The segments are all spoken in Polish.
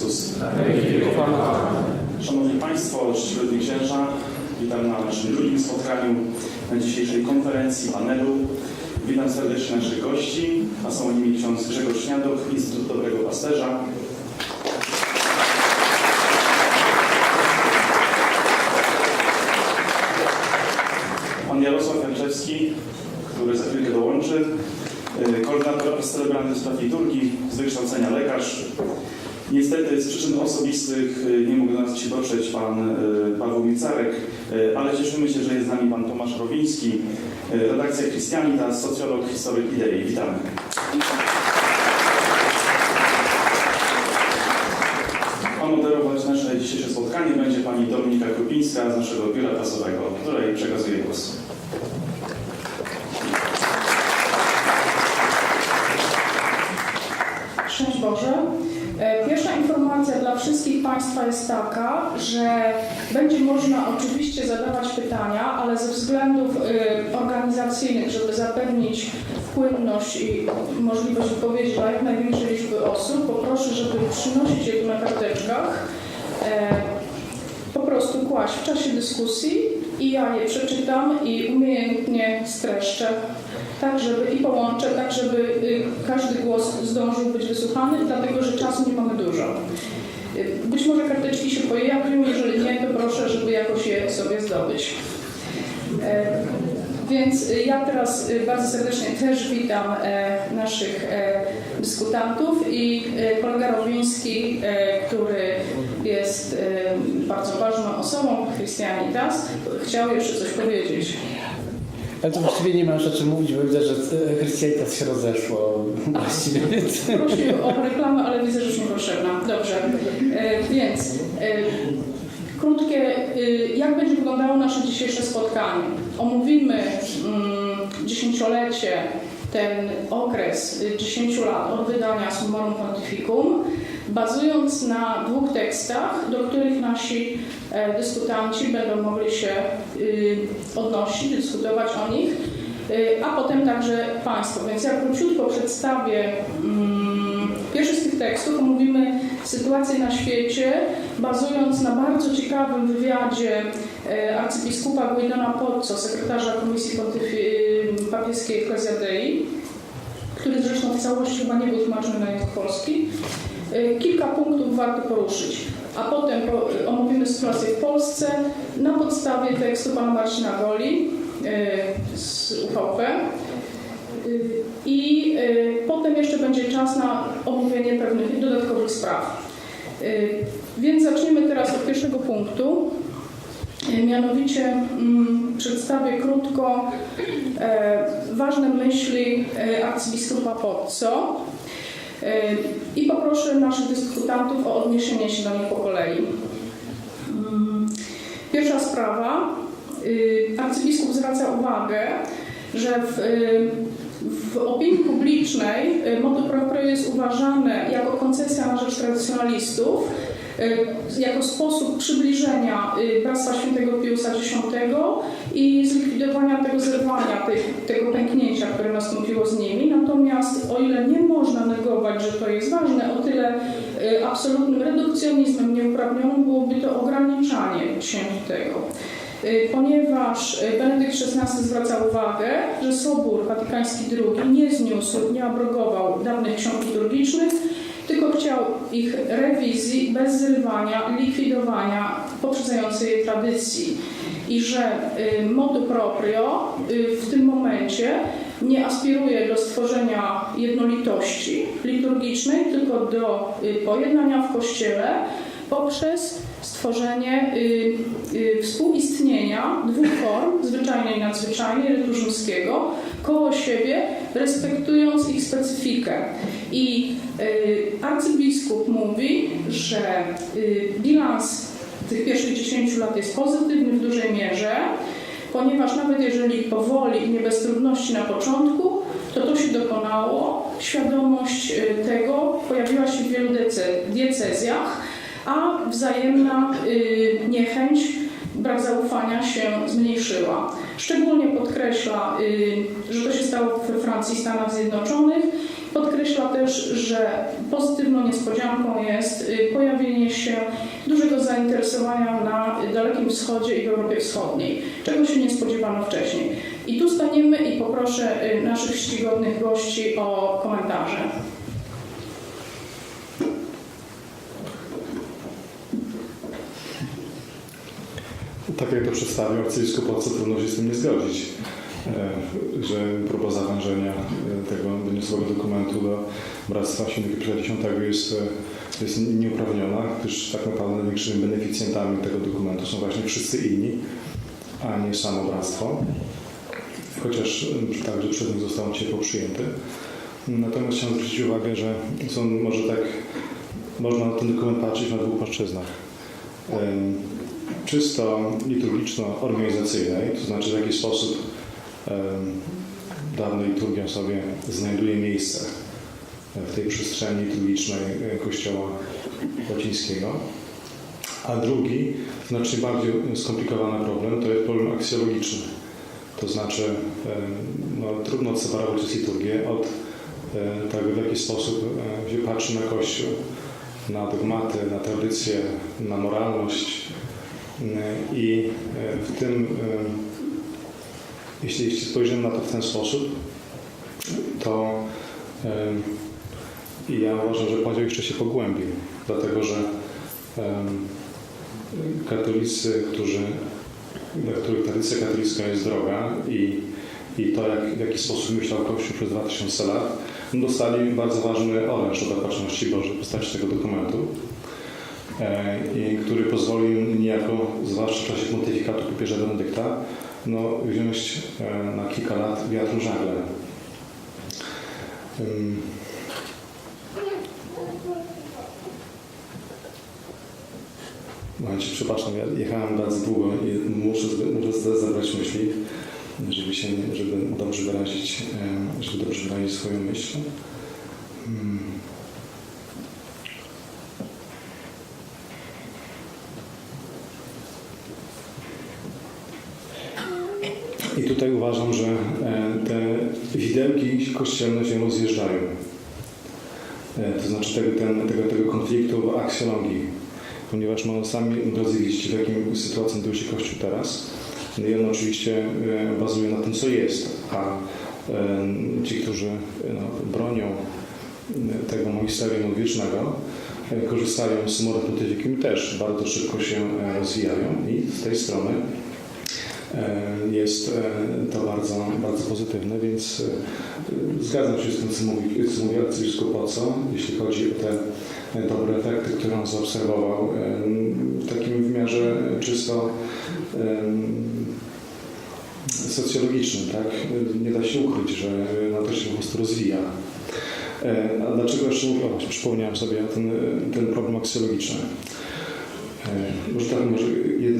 Chrystus. Szanowni Państwo, czcigodni księża, witam na naszym drugim spotkaniu, na dzisiejszej konferencji, panelu. Witam serdecznie naszych gości, a są nimi ksiądz Grzegorz Śniadok, Instytut Dobrego Pasterza. Pan Jarosław Janczewski, który za chwilkę dołączy, koordynator celebrantów spraw liturgii, z wykształcenia lekarz. Niestety z przyczyn osobistych nie mógł do nas dzisiaj dotrzeć pan Paweł Micarek, ale cieszymy się, że jest z nami pan Tomasz Rowiński, redakcja Christianitas, socjolog, historyk idei. Witamy. A moderować nasze dzisiejsze spotkanie będzie pani Dominika Krupińska z naszego biura prasowego, której przekazuję głos. Szczęść Boże. Pierwsza informacja dla wszystkich Państwa jest taka, że będzie można oczywiście zadawać pytania, ale ze względów organizacyjnych, żeby zapewnić płynność i możliwość wypowiedzi dla jak największej liczby osób, poproszę, żeby przynosić je tu na karteczkach, po prostu kłaść w czasie dyskusji i ja je przeczytam i umiejętnie streszczę. Tak, żeby i połączę, tak, żeby każdy głos zdążył być wysłuchany, dlatego, że czasu nie mamy dużo. Być może karteczki się pojawią, jeżeli nie, to proszę, żeby jakoś je sobie zdobyć. Więc ja teraz bardzo serdecznie też witam naszych dyskutantów i kolega Rowiński, który jest bardzo ważną osobą Christianitas, chciał jeszcze coś powiedzieć. Ale to właściwie nie masz o czym mówić, bo widzę, że Christianitas się rozeszło właściwie. Prosił o reklamę, ale widzę, że już niepotrzebna. Dobrze. Więc krótkie, jak będzie wyglądało nasze dzisiejsze spotkanie? Omówimy dziesięciolecie, ten okres 10 lat od wydania Summorum Pontificum, bazując na 2 tekstach, do których nasi dyskutanci będą mogli się odnosić, dyskutować o nich, a potem także Państwo. Więc ja króciutko przedstawię pierwszy z tych tekstów. Omówimy sytuację na świecie, bazując na bardzo ciekawym wywiadzie arcybiskupa Guidona Pozzo, sekretarza Komisji Papieskiej Ecclesia Dei, który zresztą w całości chyba nie był tłumaczony na język polski. Kilka punktów warto poruszyć, a potem omówimy sytuację w Polsce na podstawie tekstu pana Marcina Goli z UVP i potem jeszcze będzie czas na omówienie pewnych dodatkowych spraw. Więc zaczniemy teraz od pierwszego punktu. Mianowicie przedstawię krótko ważne myśli arcybiskupa Pozzo i poproszę naszych dyskutantów o odniesienie się do nich po kolei. Pierwsza sprawa. Arcybiskup zwraca uwagę, że w opinii publicznej motu proprio jest uważane jako koncesja na rzecz tradycjonalistów, jako sposób przybliżenia Bractwa Świętego Piusa X i zlikwidowania tego zerwania, tego pęknięcia, które nastąpiło z nimi. Natomiast o ile nie można negować, że to jest ważne, o tyle absolutnym redukcjonizmem nieuprawnionym byłoby to ograniczanie świętego. Ponieważ Benedykt XVI zwraca uwagę, że Sobór Watykański II nie zniósł, nie abrogował dawnych ksiąg liturgicznych, tylko chciał ich rewizji bez zrywania, likwidowania poprzedzającej je tradycji. I że motu proprio w tym momencie nie aspiruje do stworzenia jednolitości liturgicznej, tylko do pojednania w Kościele poprzez stworzenie współistnienia 2 form, zwyczajnej i nadzwyczajnej, rytu rzymskiego, koło siebie, respektując ich specyfikę. I arcybiskup mówi, że bilans tych pierwszych 10 lat jest pozytywny w dużej mierze, ponieważ nawet jeżeli powoli i nie bez trudności na początku, to się dokonało. Świadomość tego pojawiła się w wielu diecezjach, a wzajemna niechęć, brak zaufania się zmniejszyła. Szczególnie podkreśla, że to się stało we Francji i Stanach Zjednoczonych. podkreśla też, że pozytywną niespodzianką jest pojawienie się dużego zainteresowania na Dalekim Wschodzie i w Europie Wschodniej, czego się nie spodziewano wcześniej. I tu staniemy i poproszę naszych czcigodnych gości o komentarze. Tak jak to przedstawił arcybiskup Otto, trudno się z tym nie zgodzić, że próba zawężenia tego doniosłego dokumentu do Bractwa Świętego Piotra X jest nieuprawniona, gdyż tak naprawdę największymi beneficjentami tego dokumentu są właśnie wszyscy inni, a nie samo Bractwo, chociaż także przez nich został ciepło przyjęty. Natomiast chciałem zwrócić uwagę, że można na ten dokument patrzeć na dwóch płaszczyznach. Czysto liturgiczno-organizacyjnej, to znaczy w jaki sposób dawna liturgia sobie znajduje miejsce w tej przestrzeni liturgicznej Kościoła łacińskiego. A drugi, znacznie bardziej skomplikowany problem, to jest problem aksjologiczny. To znaczy trudno odseparować przez liturgię od tego, w jaki sposób się patrzy na Kościół, na dogmaty, na tradycję, na moralność. I w tym, jeśli spojrzymy na to w ten sposób, to ja uważam, że podział jeszcze się pogłębi, dlatego że katolicy, dla których tradycja katolicka jest droga i to, w jaki sposób myślał Kościół przez 2000 lat, dostali bardzo ważny oręż od opatrzności Bożej w postaci tego dokumentu, który pozwoli im niejako, zwłaszcza w czasie pontyfikatu papieża Benedykta, wziąć na kilka lat wiatr w żagle. Momencie, przepraszam, ja jechałem bardzo długo i muszę zebrać myśli, żeby dobrze wyrazić swoją myśl. I tutaj uważam, że te widełki kościelne się rozjeżdżają. To znaczy tego konfliktu w aksjologii. Ponieważ sami drodzy widzicie, w jakim sytuacji znajduje się Kościół teraz. I on oczywiście bazuje na tym, co jest, a ci, którzy bronią tego magisterium wiecznego, korzystają z mory pontyfikum i też bardzo szybko się rozwijają i z tej strony jest to bardzo, bardzo pozytywne, więc zgadzam się z tym, co mówi arcybiskup Otto, jeśli chodzi o te dobre efekty, które on zaobserwował w takim wymiarze czysto socjologicznym, tak? Nie da się ukryć, że to się po prostu rozwija. A dlaczego jeszcze przypomniałem sobie ten problem aksjologiczny? Może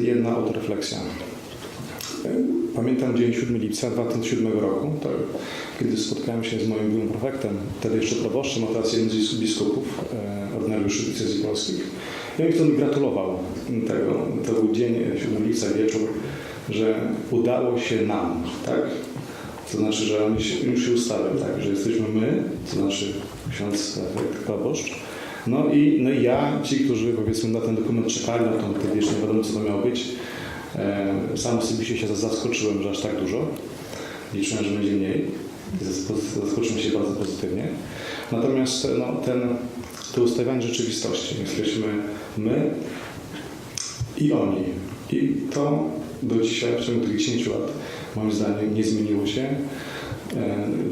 jedna autorefleksja. Pamiętam dzień 7 lipca 2007 roku, kiedy spotkałem się z moim byłym prefektem, wtedy jeszcze proboszczem, a teraz jednym z biskupów, ordynariuszy diecezji polskich. I on mi wtedy gratulował tego. To był dzień 7 lipca, wieczór, że udało się nam, tak? To znaczy, że on już się ustawiał, tak? Że jesteśmy my, to znaczy ksiądz proboszcz, no i ja, ci, którzy powiedzmy na ten dokument czekali, na to wtedy jeszcze nie wiadomo, co to miało być. Sam osobiście się zaskoczyłem, że aż tak dużo. Liczyłem, że będzie mniej. Zaskoczyłem się bardzo pozytywnie. Natomiast to ustawianie rzeczywistości. Jesteśmy my i oni. I to do dzisiaj, w ciągu tych 10 lat, moim zdaniem, nie zmieniło się.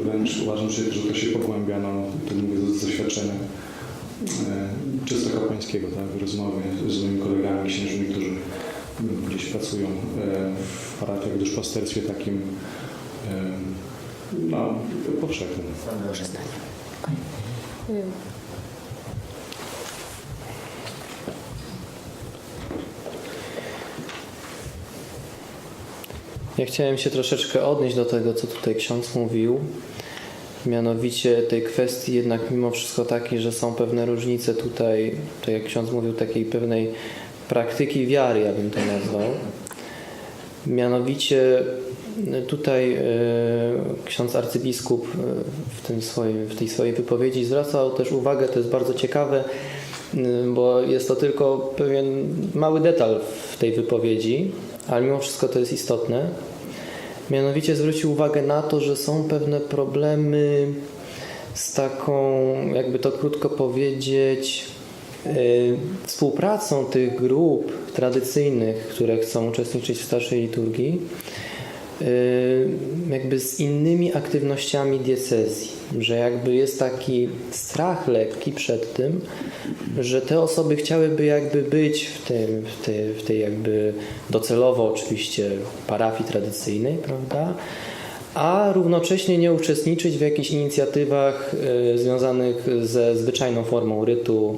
Wręcz uważam, że to się pogłębia, to mówię z doświadczenia czysto kapłańskiego, tak? Rozmowy z moimi kolegami księżmi, którzy gdzieś pracują w parafiach, w duszpasterstwie takim powszechnym. Ja chciałem się troszeczkę odnieść do tego, co tutaj ksiądz mówił. Mianowicie tej kwestii jednak mimo wszystko takiej, że są pewne różnice tutaj, tak jak ksiądz mówił, takiej pewnej praktyki wiary, ja bym to nazwał. Mianowicie tutaj ksiądz arcybiskup w tej swojej wypowiedzi zwracał też uwagę, to jest bardzo ciekawe, bo jest to tylko pewien mały detal w tej wypowiedzi, ale mimo wszystko to jest istotne. Mianowicie zwrócił uwagę na to, że są pewne problemy z taką, jakby to krótko powiedzieć, współpracą tych grup tradycyjnych, które chcą uczestniczyć w starszej liturgii, jakby z innymi aktywnościami diecezji, że jakby jest taki strach lekki przed tym, że te osoby chciałyby jakby być w tej jakby docelowo oczywiście parafii tradycyjnej, prawda? A równocześnie nie uczestniczyć w jakichś inicjatywach związanych ze zwyczajną formą rytu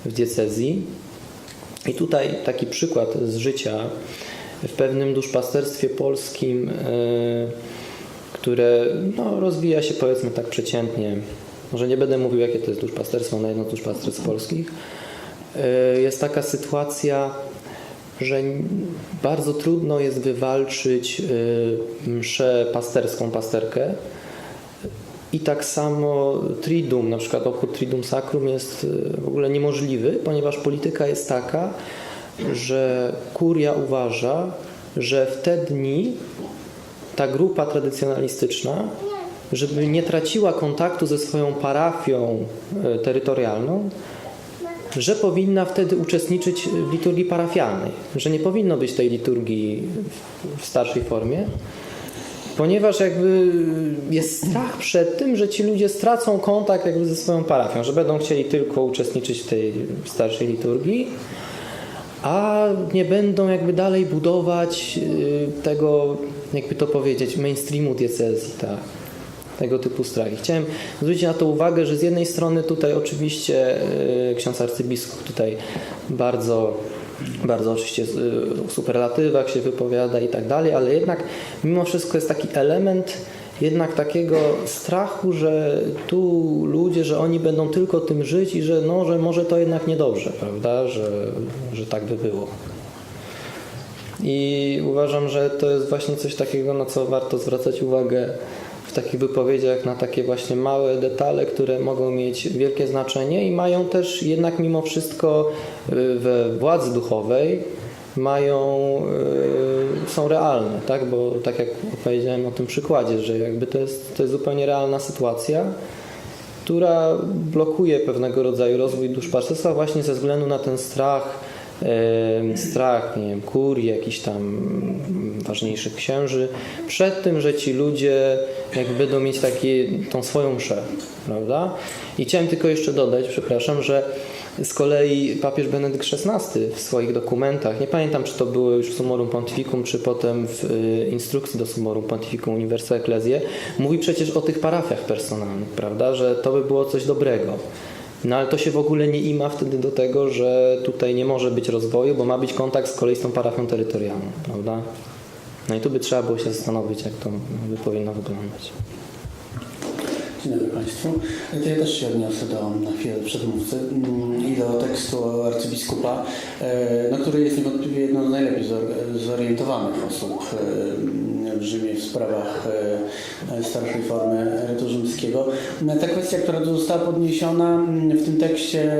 w diecezji. I tutaj taki przykład z życia w pewnym duszpasterstwie polskim, które rozwija się powiedzmy tak przeciętnie. Może nie będę mówił, jakie to jest duszpasterstwo, na jedno z duszpasterstw polskich. Jest taka sytuacja, że bardzo trudno jest wywalczyć mszę pasterską, pasterkę. I tak samo triduum, na przykład obchód triduum sacrum jest w ogóle niemożliwy, ponieważ polityka jest taka, że kuria uważa, że w te dni ta grupa tradycjonalistyczna, żeby nie traciła kontaktu ze swoją parafią terytorialną, że powinna wtedy uczestniczyć w liturgii parafialnej, że nie powinno być tej liturgii w starszej formie, ponieważ jakby jest strach przed tym, że ci ludzie stracą kontakt jakby ze swoją parafią, że będą chcieli tylko uczestniczyć w tej starszej liturgii, a nie będą jakby dalej budować tego, jakby to powiedzieć, mainstreamu diecezji, tak? Tego typu strach. I chciałem zwrócić na to uwagę, że z jednej strony tutaj oczywiście ksiądz arcybiskup tutaj bardzo oczywiście w superlatywach się wypowiada i tak dalej, ale jednak mimo wszystko jest taki element jednak takiego strachu, że tu ludzie, że oni będą tylko tym żyć i że może to jednak niedobrze, prawda, że tak by było. I uważam, że to jest właśnie coś takiego, na co warto zwracać uwagę w takich wypowiedziach, na takie właśnie małe detale, które mogą mieć wielkie znaczenie i mają też jednak mimo wszystko we władzy duchowej są realne, tak? Bo tak jak powiedziałem o tym przykładzie, że jakby to jest zupełnie realna sytuacja, która blokuje pewnego rodzaju rozwój duszpasterstwa właśnie ze względu na ten strach, nie wiem, kurii, jakichś tam ważniejszych księży, przed tym, że ci ludzie jakby będą mieć tą swoją mszę, prawda? I chciałem tylko jeszcze dodać, przepraszam, że z kolei papież Benedykt XVI w swoich dokumentach, nie pamiętam, czy to było już w Summorum Pontificum, czy potem w instrukcji do Summorum Pontificum Universa Ecclesiae, mówi przecież o tych parafiach personalnych, prawda, że to by było coś dobrego. No ale to się w ogóle nie ima wtedy do tego, że tutaj nie może być rozwoju, bo ma być kontakt z kolei z tą parafią terytorialną, prawda? No i tu by trzeba było się zastanowić, jak to by powinno wyglądać. Dzień dobry Państwu. To ja też się odniosę na chwilę przedmówcy i do tekstu arcybiskupa, który jest niewątpliwie jedną z najlepiej zorientowanych osób w Rzymie w sprawach starszej formy rytu rzymskiego. Ta kwestia, która tu została podniesiona w tym tekście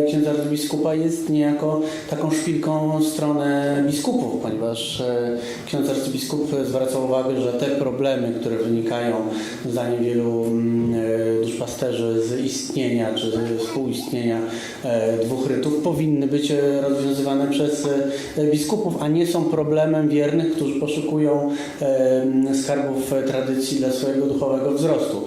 księdza arcybiskupa, jest niejako taką szpilką w stronę biskupów, ponieważ ksiądz arcybiskup zwraca uwagę, że te problemy, które wynikają zdaniem wielu duszpasterzy z istnienia czy ze współistnienia dwóch rytów, powinny być rozwiązywane przez biskupów, a nie są problemem wiernych, którzy poszukują skarbów tradycji dla swojego duchowego wzrostu.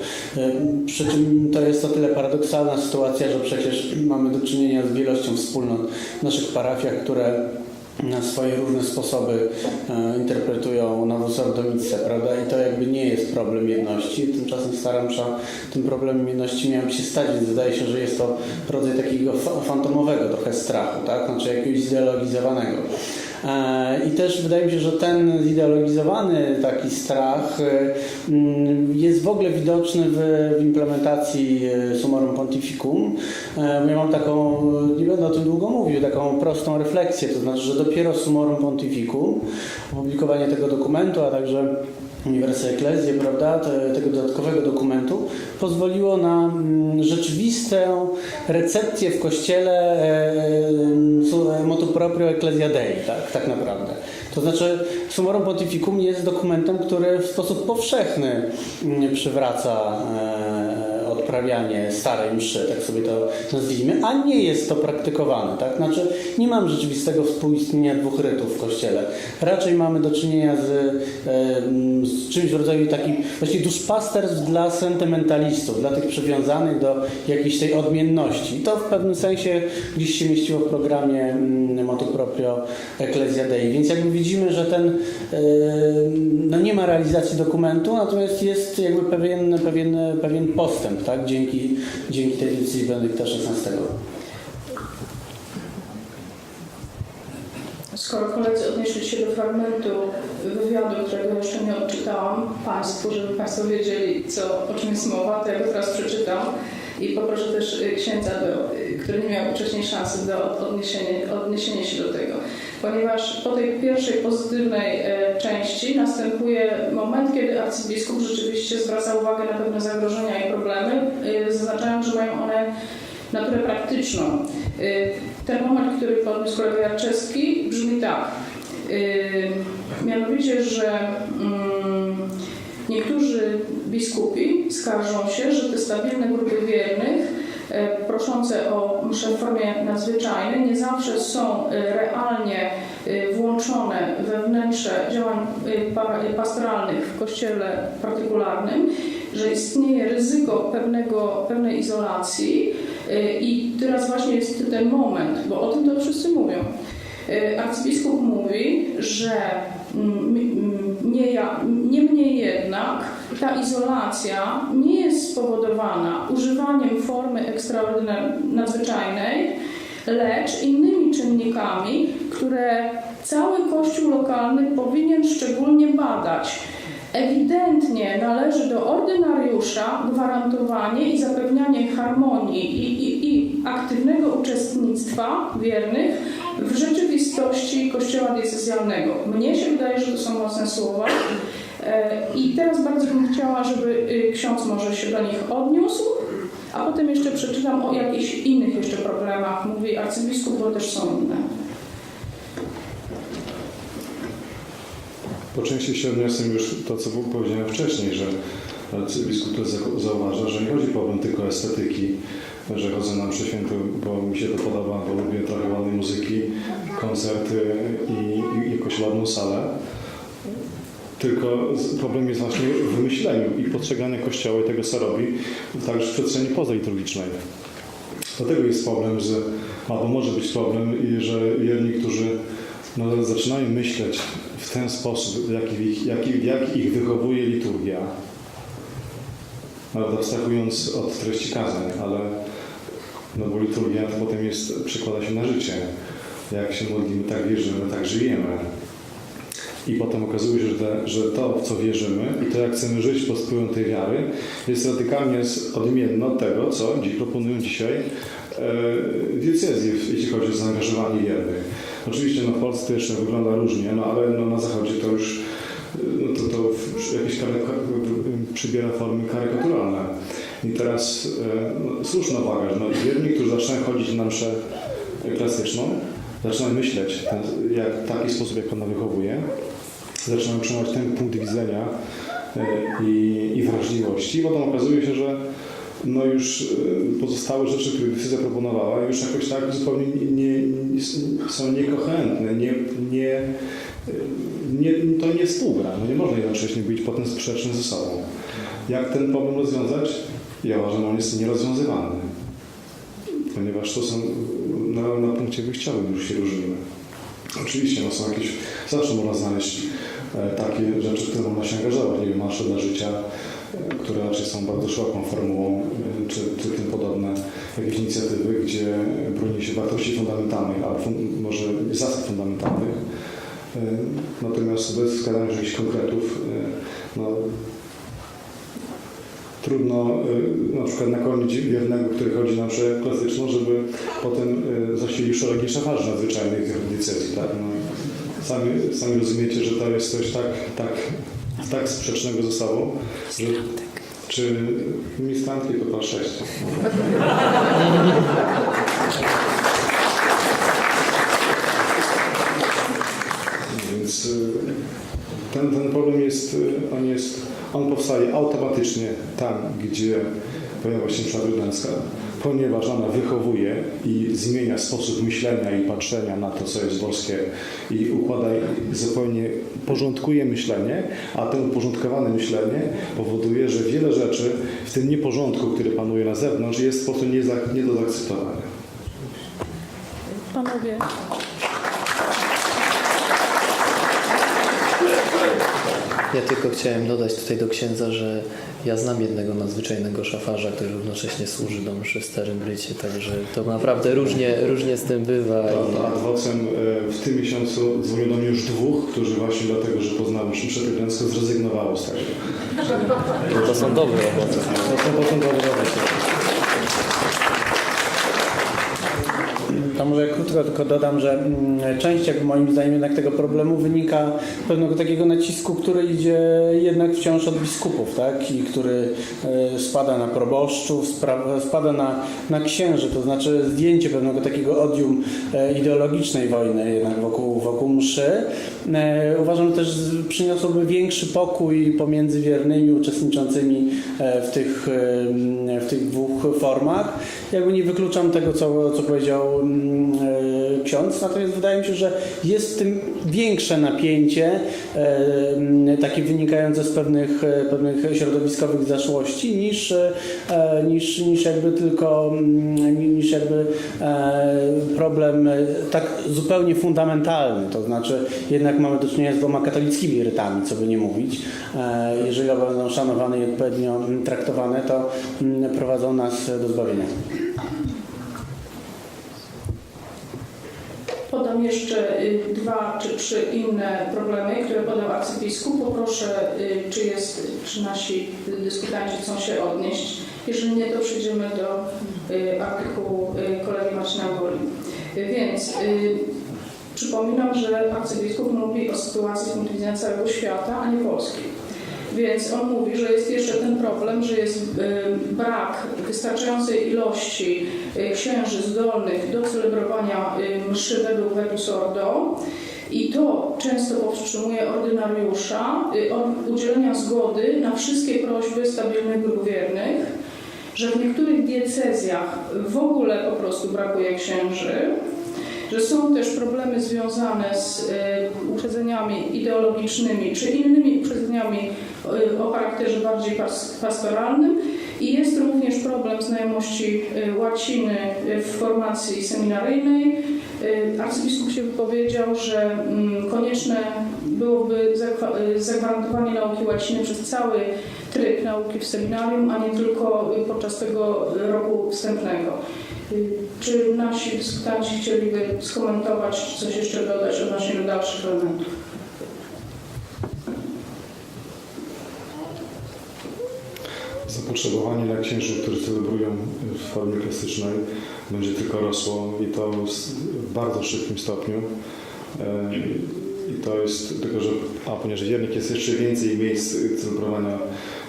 Przy czym to jest o tyle paradoksalna sytuacja, że przecież mamy do czynienia z wielością wspólnot w naszych parafiach, które na swoje różne sposoby interpretują Novus Ordo Missa, prawda? I to jakby nie jest problem jedności. Tymczasem stara msza tym problemem jedności miała się stać, więc wydaje się, że jest to rodzaj takiego fantomowego trochę strachu, tak? Znaczy jakiegoś zideologizowanego. I też wydaje mi się, że ten zideologizowany taki strach jest w ogóle widoczny w implementacji Summorum Pontificum. Ja mam taką, nie będę o tym długo mówił, taką prostą refleksję, to znaczy, że dopiero Summorum Pontificum, opublikowanie tego dokumentu, a także Universa Ecclesiae, prawda, tego dodatkowego dokumentu, pozwoliło na rzeczywistą recepcję w Kościele motu proprio Ecclesia Dei, tak naprawdę. To znaczy Summorum Pontificum jest dokumentem, który w sposób powszechny przywraca odprawianie starej mszy, tak sobie to nazwijmy, a nie jest to praktykowane, tak? Znaczy nie mam rzeczywistego współistnienia dwóch rytów w Kościele. Raczej mamy do czynienia z czymś w rodzaju takim właśnie duszpasterstw dla sentymentalistów, dla tych przywiązanych do jakiejś tej odmienności. I to w pewnym sensie gdzieś się mieściło w programie motu proprio Ecclesia Dei. Więc jakby widzimy, że ten no nie ma realizacji dokumentu, natomiast jest jakby pewien postęp, tak? Dzięki tej decyzji Benedykta XVI. Skoro koledzy odnieśli się do fragmentu wywiadu, którego jeszcze nie odczytałam Państwu, żeby Państwo wiedzieli, o czym jest mowa, to ja go teraz przeczytam i poproszę też księdza, który nie miał wcześniej szansy do odniesienia się do tego. Ponieważ po tej pierwszej pozytywnej części następuje moment, kiedy arcybiskup rzeczywiście zwraca uwagę na pewne zagrożenia i problemy, zaznaczając, że mają one naturę praktyczną. Ten moment, który podniósł kolega Jarczewski, brzmi tak. Mianowicie, że niektórzy biskupi skarżą się, że te stabilne grupy wiernych proszące o mszę w formie nadzwyczajnej nie zawsze są realnie włączone we wnętrze działań pastoralnych w kościele partykularnym, że istnieje ryzyko pewnej izolacji i teraz właśnie jest ten moment, bo o tym to wszyscy mówią. Arcybiskup mówi, że niemniej jednak ta izolacja nie jest spowodowana używaniem formy nadzwyczajnej, lecz innymi czynnikami, które cały Kościół lokalny powinien szczególnie badać. Ewidentnie należy do ordynariusza gwarantowanie i zapewnianie harmonii i aktywnego uczestnictwa wiernych w rzeczywistości Kościoła diecezjalnego. Mnie się wydaje, że to są mocne słowa i teraz bardzo bym chciała, żeby ksiądz może się do nich odniósł, a potem jeszcze przeczytam o jakichś innych jeszcze problemach. Mówi arcybiskup, bo też są inne. Po części się odniosę już to, co powiedziałem wcześniej, że arcybiskup zauważa, że nie chodzi problem tylko o estetyki, że chodzę na mszę świętą, bo mi się to podoba, bo lubię trochę ładnej muzyki, koncerty i jakąś ładną salę. Tylko problem jest właśnie w wymyśleniu i postrzeganiu Kościoła i tego, co robi, także w przestrzeni pozaliturgicznej. Dlatego jest problem, albo może być problem, że jedni, którzy zaczynają myśleć w ten sposób, jak ich wychowuje liturgia, nawet abstrahując od treści kazań, ale bo liturgia to potem przekłada się na życie. Jak się modlimy, tak wierzymy, tak żyjemy. I potem okazuje się, że to, w co wierzymy i to, jak chcemy żyć pod wpływem tej wiary, jest radykalnie odmienne od tego, co proponują dzisiaj diecezje, jeśli chodzi o zaangażowanie wiernych. Oczywiście w Polsce to jeszcze wygląda różnie, ale na Zachodzie to już to jakieś przybiera formy karykaturalne. I teraz słuszna uwaga, że wierni, którzy zaczynają chodzić na mszę klasyczną, zaczynają myśleć w taki sposób, jak ona wychowuje, zaczynają przyjmować ten punkt widzenia i wrażliwości. Potem okazuje się, że już pozostałe rzeczy, które decyzja proponowała, już jakoś tak zupełnie są niekoherentne, to nie współgra. Nie można jednocześnie być potem sprzeczny ze sobą. Jak ten problem rozwiązać? Ja uważam, że on jest nierozwiązywalny, ponieważ to są na punkcie wyjściowym już się różnimy. Oczywiście są jakieś, zawsze można znaleźć takie rzeczy, w które można się angażować, nie wiem, marsze dla życia, które raczej są bardzo szeroką formułą, czy tym podobne jakieś inicjatywy, gdzie broni się wartości fundamentalnych, albo może zasad fundamentalnych. Natomiast bez wskazania jakichś konkretów, trudno na przykład nakłonić wiernego, który chodzi na mszę klasyczną, żeby potem zasilił szeregi szafarzy nadzwyczajnych w diecezji. Tak? Sami rozumiecie, że to jest coś tak sprzecznego ze sobą, że czy ministrantki to pan 6. Więc ten problem on powstaje automatycznie tam, gdzie pojawia się msza trójdęcka, ponieważ ona wychowuje i zmienia sposób myślenia i patrzenia na to, co jest boskie i układa, zupełnie porządkuje myślenie, a to uporządkowane myślenie powoduje, że wiele rzeczy w tym nieporządku, który panuje na zewnątrz, jest po prostu nie do zaakceptowania. Panowie. Ja tylko chciałem dodać tutaj do księdza, że ja znam jednego nadzwyczajnego szafarza, który równocześnie służy do mszy w Starym Brycie, także to naprawdę różnie z tym bywa. Ad vocem w tym miesiącu dzwoniło do mnie już 2, którzy właśnie dlatego, że poznały mszę trójdęcką, zrezygnowało z tego. To są dobre owoce. To są dobre owoce. To może krótko tylko dodam, że część jakby moim zdaniem jednak tego problemu wynika z pewnego takiego nacisku, który idzie jednak wciąż od biskupów, tak? I który spada na proboszczów, spada na księży, to znaczy zdjęcie pewnego takiego odium ideologicznej wojny jednak wokół mszy. Uważam, że też przyniosłoby większy pokój pomiędzy wiernymi uczestniczącymi w tych 2 formach. Jakby nie wykluczam tego, co powiedział ksiądz, natomiast wydaje mi się, że jest w tym większe napięcie, takie wynikające z pewnych środowiskowych zaszłości, niż jakby tylko problem tak zupełnie fundamentalny. To znaczy jednak mamy do czynienia z 2 katolickimi rytami, co by nie mówić. Jeżeli oba będą szanowane i odpowiednio traktowane, to prowadzą nas do zbawienia. Podam jeszcze 2 czy 3 inne problemy, które podał arcybiskup. Poproszę, czy nasi dyskutanci chcą się odnieść. Jeżeli nie, to przejdziemy do artykułu kolegi Marcina Woli. Więc przypominam, że arcybiskup mówi o sytuacji z punktu widzenia całego świata, a nie Polski. Więc on mówi, że jest jeszcze ten problem, że jest brak wystarczającej ilości księży zdolnych do celebrowania mszy według Vetus Ordo i to często powstrzymuje ordynariusza od udzielenia zgody na wszystkie prośby stabilnych grup wiernych, że w niektórych diecezjach w ogóle po prostu brakuje księży, że są też problemy związane z uprzedzeniami ideologicznymi czy innymi uprzedzeniami o charakterze bardziej pastoralnym i jest również problem znajomości łaciny w formacji seminaryjnej. Arcybiskup się wypowiedział, że konieczne byłoby zagwarantowanie nauki łaciny przez cały tryb nauki w seminarium, a nie tylko podczas tego roku wstępnego. Czy nasi dyskutanci chcieliby skomentować, coś jeszcze dodać odnośnie do dalszych elementów? Zapotrzebowanie na księży, którzy celebrują w formie klasycznej, będzie tylko rosło i to w bardzo szybkim stopniu. I to jest tylko, że ponieważ wiernik jest jeszcze więcej miejsc celebrowania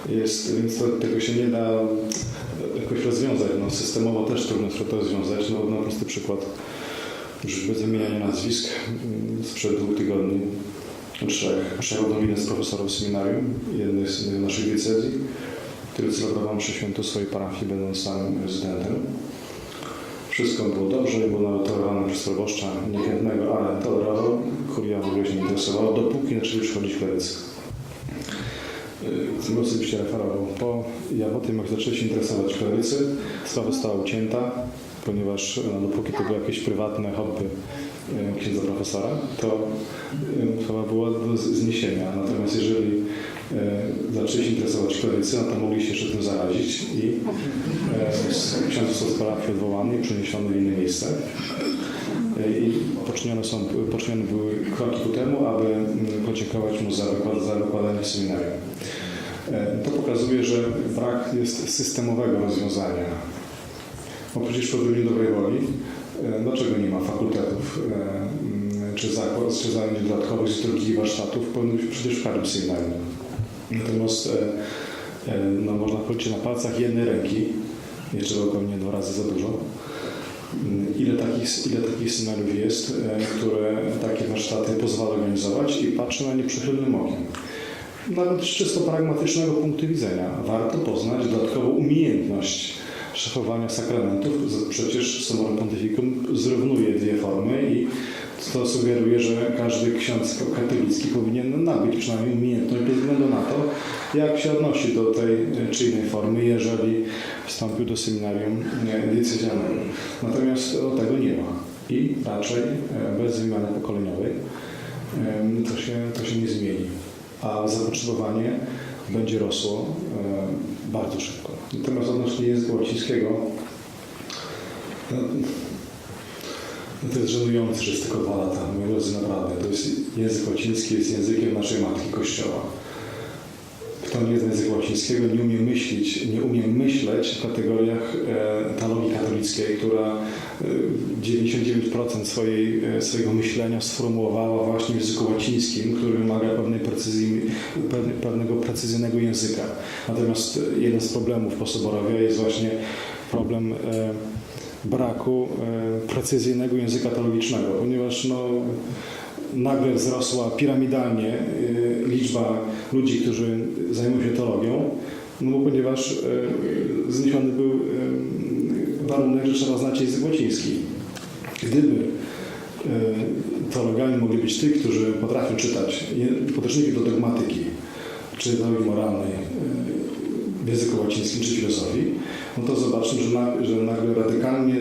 jest, więc tego się nie da jakoś rozwiązać. Systemowo też trudno to rozwiązać. Na prosty przykład, już bez wymieniania nazwisk, sprzed 2 tygodni 3 przyjechał do mnie z profesorów seminarium, jednej z naszych diecezji, który celebrował mszę świętą swojej parafii, będąc samym rezydentem. Wszystko było dobrze, było nawet tolerowane przez proboszcza niechętnego, ale tolerował. Kuria w ogóle się nie interesowała, dopóki zaczęli przychodzić klerycy. Tym osobiście referował. Ja po tym, jak zaczęli się interesować klerycy, sprawa została ucięta, ponieważ dopóki to były jakieś prywatne hobby księdza profesora, to sprawa była do zniesienia. Natomiast jeżeli zaczęli się interesować klerycy, no to mogli się jeszcze tym zarazić i ksiądz został z parafii odwołany i przeniesiony w inne miejsce. I poczynione były kroki ku temu, aby podziękować mu za wykładanie seminarium. To pokazuje, że brak jest systemowego rozwiązania. Oprócz problemu dobrej woli, dlaczego nie ma fakultetów czy zajęć dodatkowych z liturgii i warsztatów, powinno być przecież w każdym seminarium. Natomiast no, można policzyć na palcach jednej ręki, nie trzeba pewnie 2 razy za dużo, ile takich seminariów jest, które takie warsztaty pozwala organizować i patrzy na nie przychylnym okiem. Nawet z czysto pragmatycznego punktu widzenia warto poznać dodatkową umiejętność szafowania sakramentów. Przecież Somorum Pontificum zrównuje 2 formy i to sugeruje, że każdy ksiądz katolicki powinien nabyć przynajmniej umiejętność bez względu na to, jak się odnosi do tej czy innej formy, jeżeli wstąpił do seminarium diecezjalnego. Natomiast tego nie ma i raczej bez wymiany pokoleniowej to się nie zmieni, a zapotrzebowanie będzie rosło bardzo szybko. Natomiast odnośnie języka łacińskiego, to jest żenujące, że jest tylko 2 lata. Moi drodzy, naprawdę, to jest język łaciński, jest językiem naszej Matki Kościoła. Kto nie zna języka łacińskiego, nie umie myśleć w kategoriach teologii katolickiej, która 99% swojego myślenia sformułowała właśnie w języku łacińskim, który wymaga pewnego precyzyjnego języka. Natomiast jeden z problemów posoborowia jest właśnie problem braku precyzyjnego języka teologicznego, ponieważ nagle wzrosła piramidalnie liczba ludzi, którzy zajmują się teologią, no bo ponieważ zniesiony był warunek, że trzeba znać język łaciński. Gdyby teologami mogli być tych, którzy potrafią czytać podręczniki do dogmatyki, czy teologii moralnej w języku łacińskim, czy filozofii, no to zobaczmy, że nagle radykalnie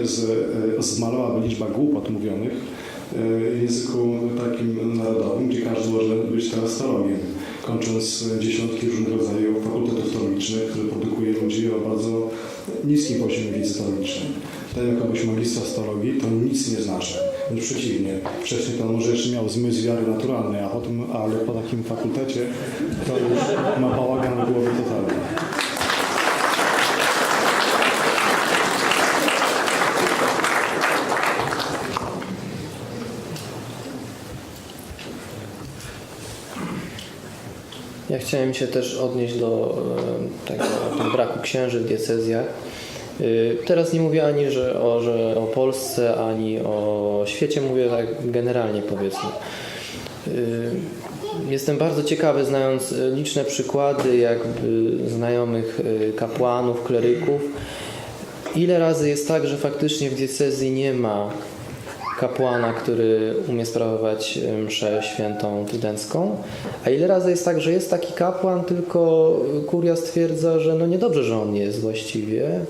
zmalałaby liczba głupot mówionych w języku takim narodowym, gdzie każdy może być teraz teologiem, kończąc dziesiątki różnych rodzajów fakultetów teologicznych, które produkuje ludzi o bardzo niskim poziomie wiedzy teologicznej. Tak jakobyś magistra z teologii, to nic nie znaczy. Wręcz przeciwnie. Wcześniej to może jeszcze miał zmysł wiary naturalnej, ale po takim fakultecie to już ma bałagan na głowie totalnie. Ja chciałem się też odnieść do tego braku księży w diecezjach. Teraz nie mówię ani że o Polsce, ani o świecie, mówię tak generalnie, powiedzmy. Jestem bardzo ciekawy, znając liczne przykłady jakby znajomych kapłanów, kleryków, ile razy jest tak, że faktycznie w diecezji nie ma kapłana, który umie sprawować mszę świętą trydencką, a ile razy jest tak, że jest taki kapłan, tylko kuria stwierdza, że no niedobrze, że on nie jest właściwie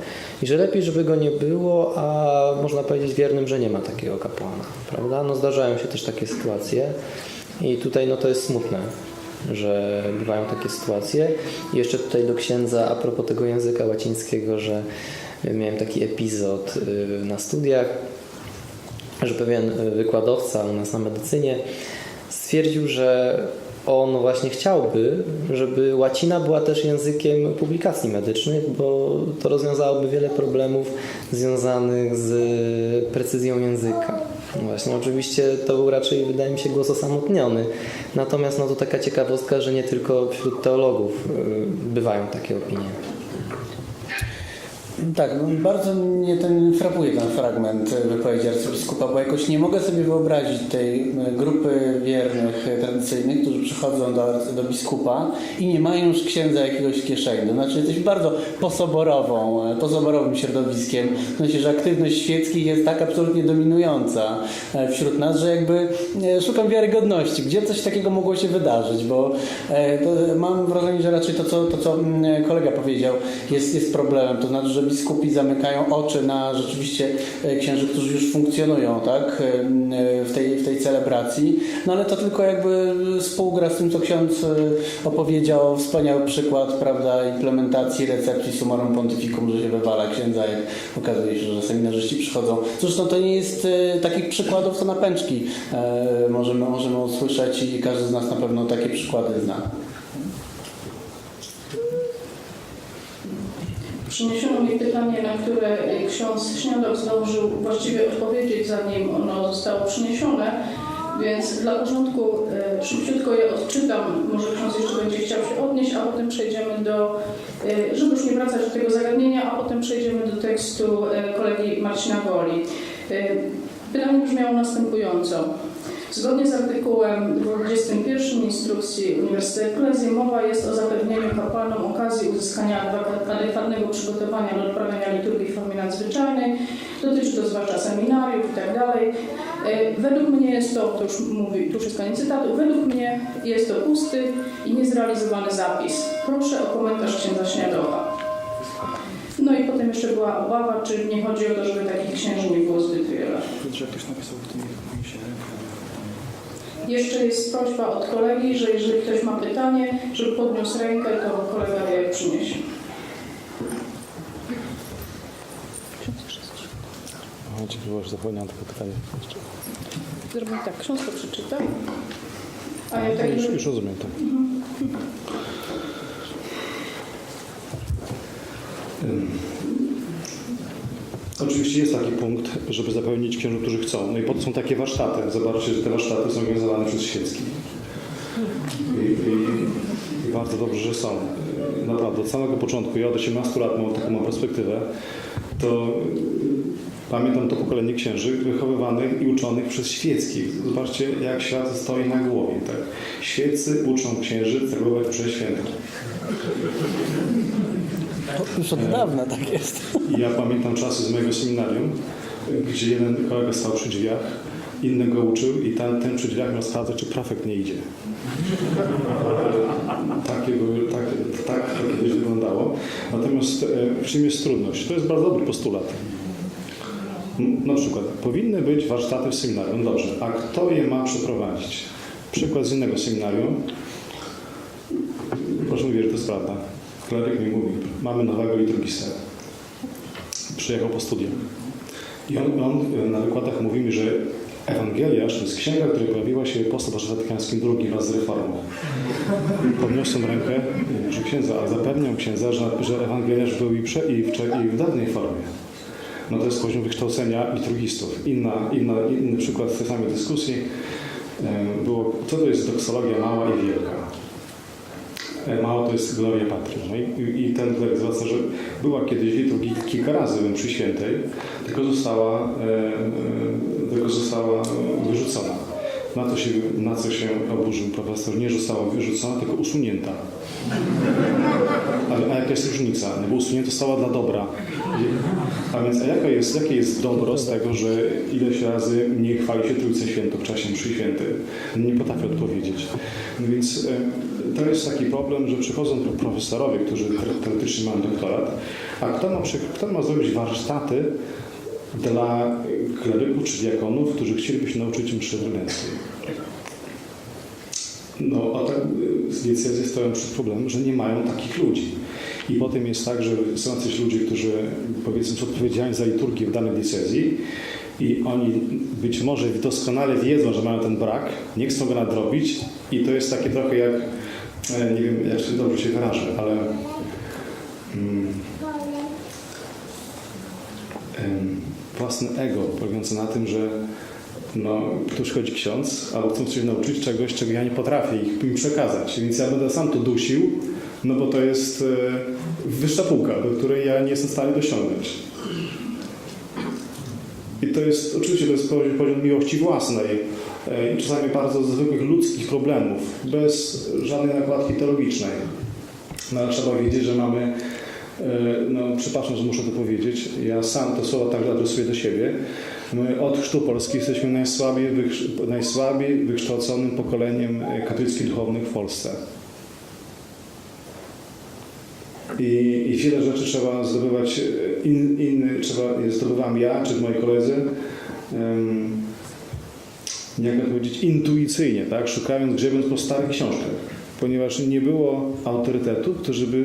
i że lepiej, żeby go nie było, a można powiedzieć wiernym, że nie ma takiego kapłana, prawda? No zdarzają się też takie sytuacje i tutaj no to jest smutne, że bywają takie sytuacje. I jeszcze tutaj do księdza a propos tego języka łacińskiego, że miałem taki epizod na studiach, że pewien wykładowca u nas na medycynie stwierdził, że on właśnie chciałby, żeby łacina była też językiem publikacji medycznych, bo to rozwiązałoby wiele problemów związanych z precyzją języka. Właśnie, oczywiście to był raczej, wydaje mi się, głos osamotniony. Natomiast no to taka ciekawostka, że nie tylko wśród teologów bywają takie opinie. Tak, no bardzo mnie frapuje ten fragment wypowiedzi arcybiskupa, bo jakoś nie mogę sobie wyobrazić tej grupy wiernych tradycyjnych, którzy przychodzą do biskupa i nie mają już księdza jakiegoś w kieszeni. To znaczy jesteśmy bardzo posoborowym środowiskiem. W sensie, że aktywność świeckich jest tak absolutnie dominująca wśród nas, że jakby szukam wiarygodności. Gdzie coś takiego mogło się wydarzyć? Bo mam wrażenie, że raczej to co kolega powiedział, jest problemem. To znaczy, że biskupi zamykają oczy na rzeczywiście księży, którzy już funkcjonują, tak, w tej celebracji. No ale to tylko jakby współgra z tym, co ksiądz opowiedział, wspaniały przykład, prawda, implementacji recepcji Summorum Pontificum, że się wywala księdza, jak okazuje się, że seminarzyści przychodzą. Zresztą to nie jest takich przykładów, co na pęczki możemy usłyszeć i każdy z nas na pewno takie przykłady zna. Przyniesiono mi pytanie, na które ksiądz Śniadok zdążył właściwie odpowiedzieć, zanim ono zostało przyniesione, więc dla porządku szybciutko je odczytam. Może ksiądz jeszcze będzie chciał się odnieść, a potem przejdziemy żeby już nie wracać do tego zagadnienia, a potem przejdziemy do tekstu kolegi Marcina Woli. Pytanie brzmiało następująco. Zgodnie z artykułem 21 instrukcji Uniwersytetu Eklezji mowa jest o zapewnieniu kapłanom okazji uzyskania adekwatnego przygotowania do odprawiania liturgii w formie nadzwyczajnej. Dotyczy to zwłaszcza seminariów itd. Według mnie jest to już jest koniec cytatu, według mnie jest to pusty i niezrealizowany zapis. Proszę o komentarz księdza Śniadoka. No i potem jeszcze była obawa, czy nie chodzi o to, żeby takich księży nie było zbyt wiele. Jeszcze jest prośba od kolegi, że jeżeli ktoś ma pytanie, żeby podniósł rękę, to kolega je przyniesie. Zapomniałem tylko pytanie. Zrobimy tak, ksiądz to przeczyta. A ja tak... Już rozumiem to. Oczywiście jest taki punkt, żeby zapełnić księży, którzy chcą. No i po to są takie warsztaty. Zobaczcie, że te warsztaty są organizowane przez świeckich. I bardzo dobrze, że są. Naprawdę, od samego początku, ja od 18 lat mam taką perspektywę, to pamiętam to pokolenie księży wychowywanych i uczonych przez świeckich. Zobaczcie, jak świat stoi na głowie. Tak? Świeccy uczą księży celować przez świętych. Już od dawna tak jest. Ja pamiętam czasy z mojego seminarium, gdzie jeden kolega stał przy drzwiach, innego uczył i ten przy drzwiach miał sprawdzać, czy prefekt nie idzie. Tak to kiedyś wyglądało. Natomiast w czym jest trudność? To jest bardzo dobry postulat. Na przykład, powinny być warsztaty w seminarium, dobrze, a kto je ma przeprowadzić? Przykład z innego seminarium. Proszę mi wierzyć, to jest prawda. Kleryk mi mówi, mamy nowego liturgista. Przyjechał po studiach. I on na wykładach mówi mi, że Ewangeliarz to jest księga, która pojawiła się po Soborze Watykańskim II wraz z reformą. Podniosłem rękę i mówię, księdza, ale zapewniam księdza, że Ewangeliarz był i w dawnej formie. No to jest poziom wykształcenia liturgistów. Inny przykład z tej samej dyskusji było, co to jest doksologia mała i wielka. Mało to jest Gloria Patri. No i ten kleryk zwraca, że była kiedyś liturgia kilka razy w mszy świętej, tylko została wyrzucona. Na co się oburzył profesor? Nie została wyrzucona, tylko usunięta. A jaka jest różnica? No bo usunięta została dla dobra. A więc jakie jest dobro z tego, że ileś razy nie chwali się Trójce Świętą w czasie mszy świętej? Nie potrafię odpowiedzieć. No więc to jest taki problem, że przychodzą profesorowie, którzy teoretycznie mają doktorat, a kto ma zrobić warsztaty dla kleryków czy diakonów, którzy chcieliby się nauczyć mszy redencji? No, a tak diecezje stoją przed problemem, że nie mają takich ludzi. I potem jest tak, że są jacyś ludzie, którzy powiedzmy są odpowiedzialni za liturgię w danej diecezji i oni być może doskonale wiedzą, że mają ten brak, nie chcą go nadrobić i to jest takie trochę jak, nie wiem, jak dobrze się wyrażę, ale własne ego polegające na tym, że tu przychodzi ksiądz, albo chcą się nauczyć czegoś, czego ja nie potrafię im przekazać, więc ja będę sam to dusił, no bo to jest wyższa półka, do której ja nie jestem w stanie dosiągnąć. I to jest, oczywiście to jest poziom miłości własnej i czasami bardzo zwykłych ludzkich problemów, bez żadnej nakładki teologicznej. No ale trzeba wiedzieć, że mamy, przepraszam, że muszę to powiedzieć, ja sam to słowo tak adresuję do siebie. My od chrztu Polski jesteśmy najsłabiej wykształconym pokoleniem katolickich duchownych w Polsce. I wiele rzeczy trzeba zdobywać, zdobywam ja czy moi koledzy, jak to powiedzieć, intuicyjnie, tak? Szukając, grzebiąc po starych książkach, ponieważ nie było autorytetów, którzy by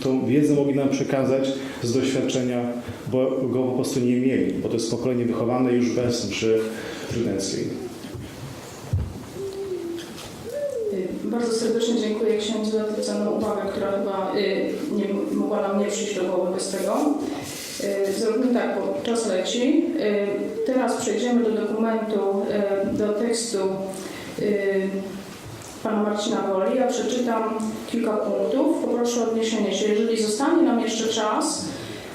tą wiedzę mogli nam przekazać z doświadczenia, bo go po prostu nie mieli, bo to jest pokolenie wychowane już bez mszy trydenckiej. Bardzo serdecznie dziękuję księdzu za tę cenną uwagę, która chyba nie mogła nam nie przyjść do głowy bez tego. Zrobimy tak, bo czas leci. Teraz przejdziemy do dokumentu, do tekstu pana Marcina Woli. Ja przeczytam kilka punktów. Poproszę o odniesienie się. Jeżeli zostanie nam jeszcze czas,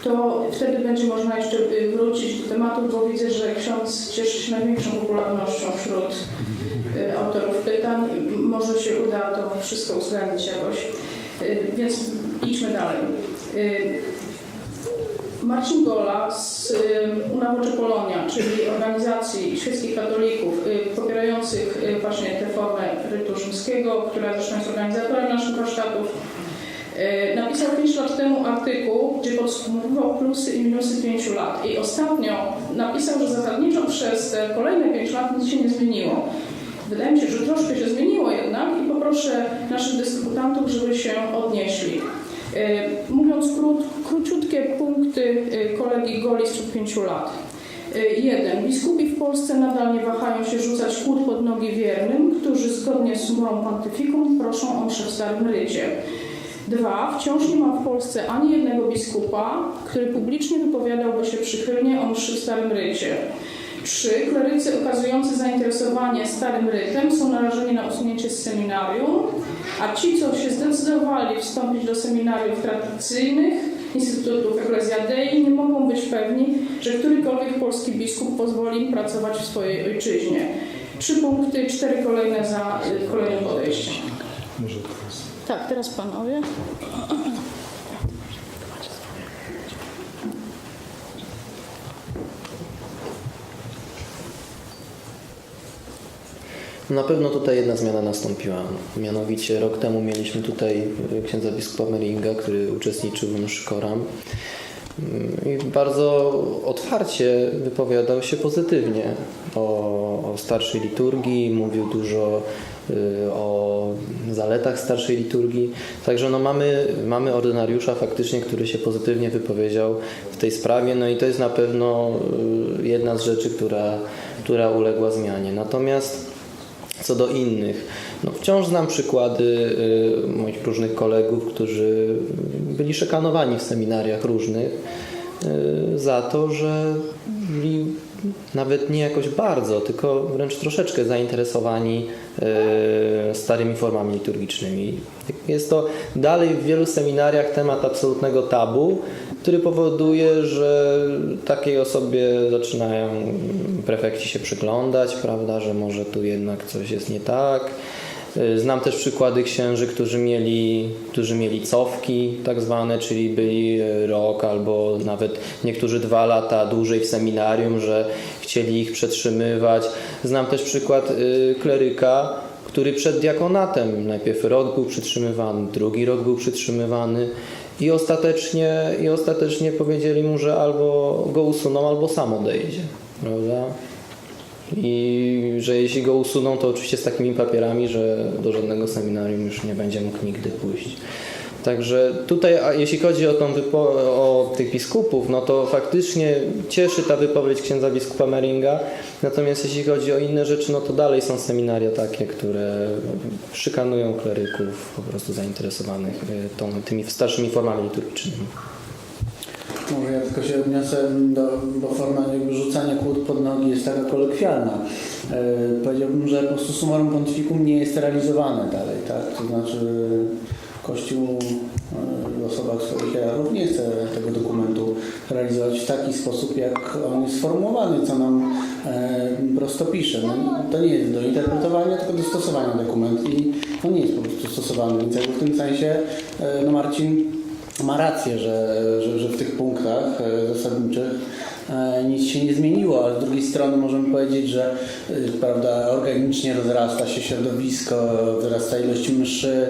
to wtedy będzie można jeszcze wrócić do tematu, bo widzę, że ksiądz cieszy się największą popularnością wśród autorów pytań. Może się uda to wszystko uwzględnić jakoś. Więc idźmy dalej. Marcin Gola z Una Voce Polonia, czyli organizacji świeckich katolików popierających właśnie tę formę rytu rzymskiego, która zresztą jest organizatorem naszych warsztatów, napisał 5 lat temu artykuł, gdzie podsumowywał plusy i minusy 5 lat. I ostatnio napisał, że zasadniczo przez te kolejne 5 lat nic się nie zmieniło. Wydaje mi się, że troszkę się zmieniło jednak i poproszę naszych dyskutantów, żeby się odnieśli. Mówiąc króciutkie punkty kolegi Goli sprzed 5 lat. 1. Biskupi w Polsce nadal nie wahają się rzucać kłód pod nogi wiernym, którzy zgodnie z Summorum Pontificum proszą o mszę w Starym Rycie. 2. Wciąż nie ma w Polsce ani jednego biskupa, który publicznie wypowiadałby się przychylnie o mszy w Starym Rycie. 3. Klerycy okazujący zainteresowanie Starym Rytem są narażeni na usunięcie z seminarium, a ci, co się zdecydowali wstąpić do seminariów tradycyjnych, instytutów Ecclesia Dei, nie mogą być pewni, że którykolwiek polski biskup pozwoli im pracować w swojej ojczyźnie. 3 punkty, 4 kolejne za kolejnym podejściem. Może teraz. Tak, teraz panowie. Na pewno tutaj jedna zmiana nastąpiła. Mianowicie rok temu mieliśmy tutaj księdza biskupa Meringa, który uczestniczył w mszy Coram i bardzo otwarcie wypowiadał się pozytywnie o starszej liturgii, mówił dużo o zaletach starszej liturgii. Także no mamy ordynariusza faktycznie, który się pozytywnie wypowiedział w tej sprawie, no i to jest na pewno jedna z rzeczy, która uległa zmianie. Natomiast co do innych, no wciąż znam przykłady moich różnych kolegów, którzy byli szykanowani w seminariach różnych za to, że byli nawet nie jakoś bardzo, tylko wręcz troszeczkę zainteresowani starymi formami liturgicznymi. Jest to dalej w wielu seminariach temat absolutnego tabu, który powoduje, że takiej osobie zaczynają prefekci się przyglądać, prawda, że może tu jednak coś jest nie tak. Znam też przykłady księży, którzy mieli cofki tak zwane, czyli byli rok albo nawet niektórzy 2 lata dłużej w seminarium, że chcieli ich przetrzymywać. Znam też przykład kleryka, który przed diakonatem najpierw rok był przytrzymywany, drugi rok był przytrzymywany i ostatecznie powiedzieli mu, że albo go usuną, albo sam odejdzie, prawda? I że jeśli go usuną, to oczywiście z takimi papierami, że do żadnego seminarium już nie będzie mógł nigdy pójść. Także tutaj, a jeśli chodzi o tych biskupów, no to faktycznie cieszy ta wypowiedź księdza biskupa Meringa. Natomiast jeśli chodzi o inne rzeczy, no to dalej są seminaria takie, które szykanują kleryków po prostu zainteresowanych tymi starszymi formami liturgicznymi. Może ja tylko się odniosę, bo forma jakby rzucania kłód pod nogi jest taka kolokwialna. Powiedziałbym, że po prostu Summorum Pontificum nie jest realizowane dalej, tak? To znaczy Kościół w osobach swoich hierarchów nie chce tego dokumentu realizować w taki sposób, jak on jest sformułowany, co nam prosto pisze. No, to nie jest do interpretowania, tylko do stosowania dokument i on nie jest po prostu stosowany, więc jakby w tym sensie no Marcin ma rację, że w tych punktach zasadniczych nic się nie zmieniło, ale z drugiej strony możemy powiedzieć, że prawda, organicznie rozrasta się środowisko, wzrasta ilość mszy,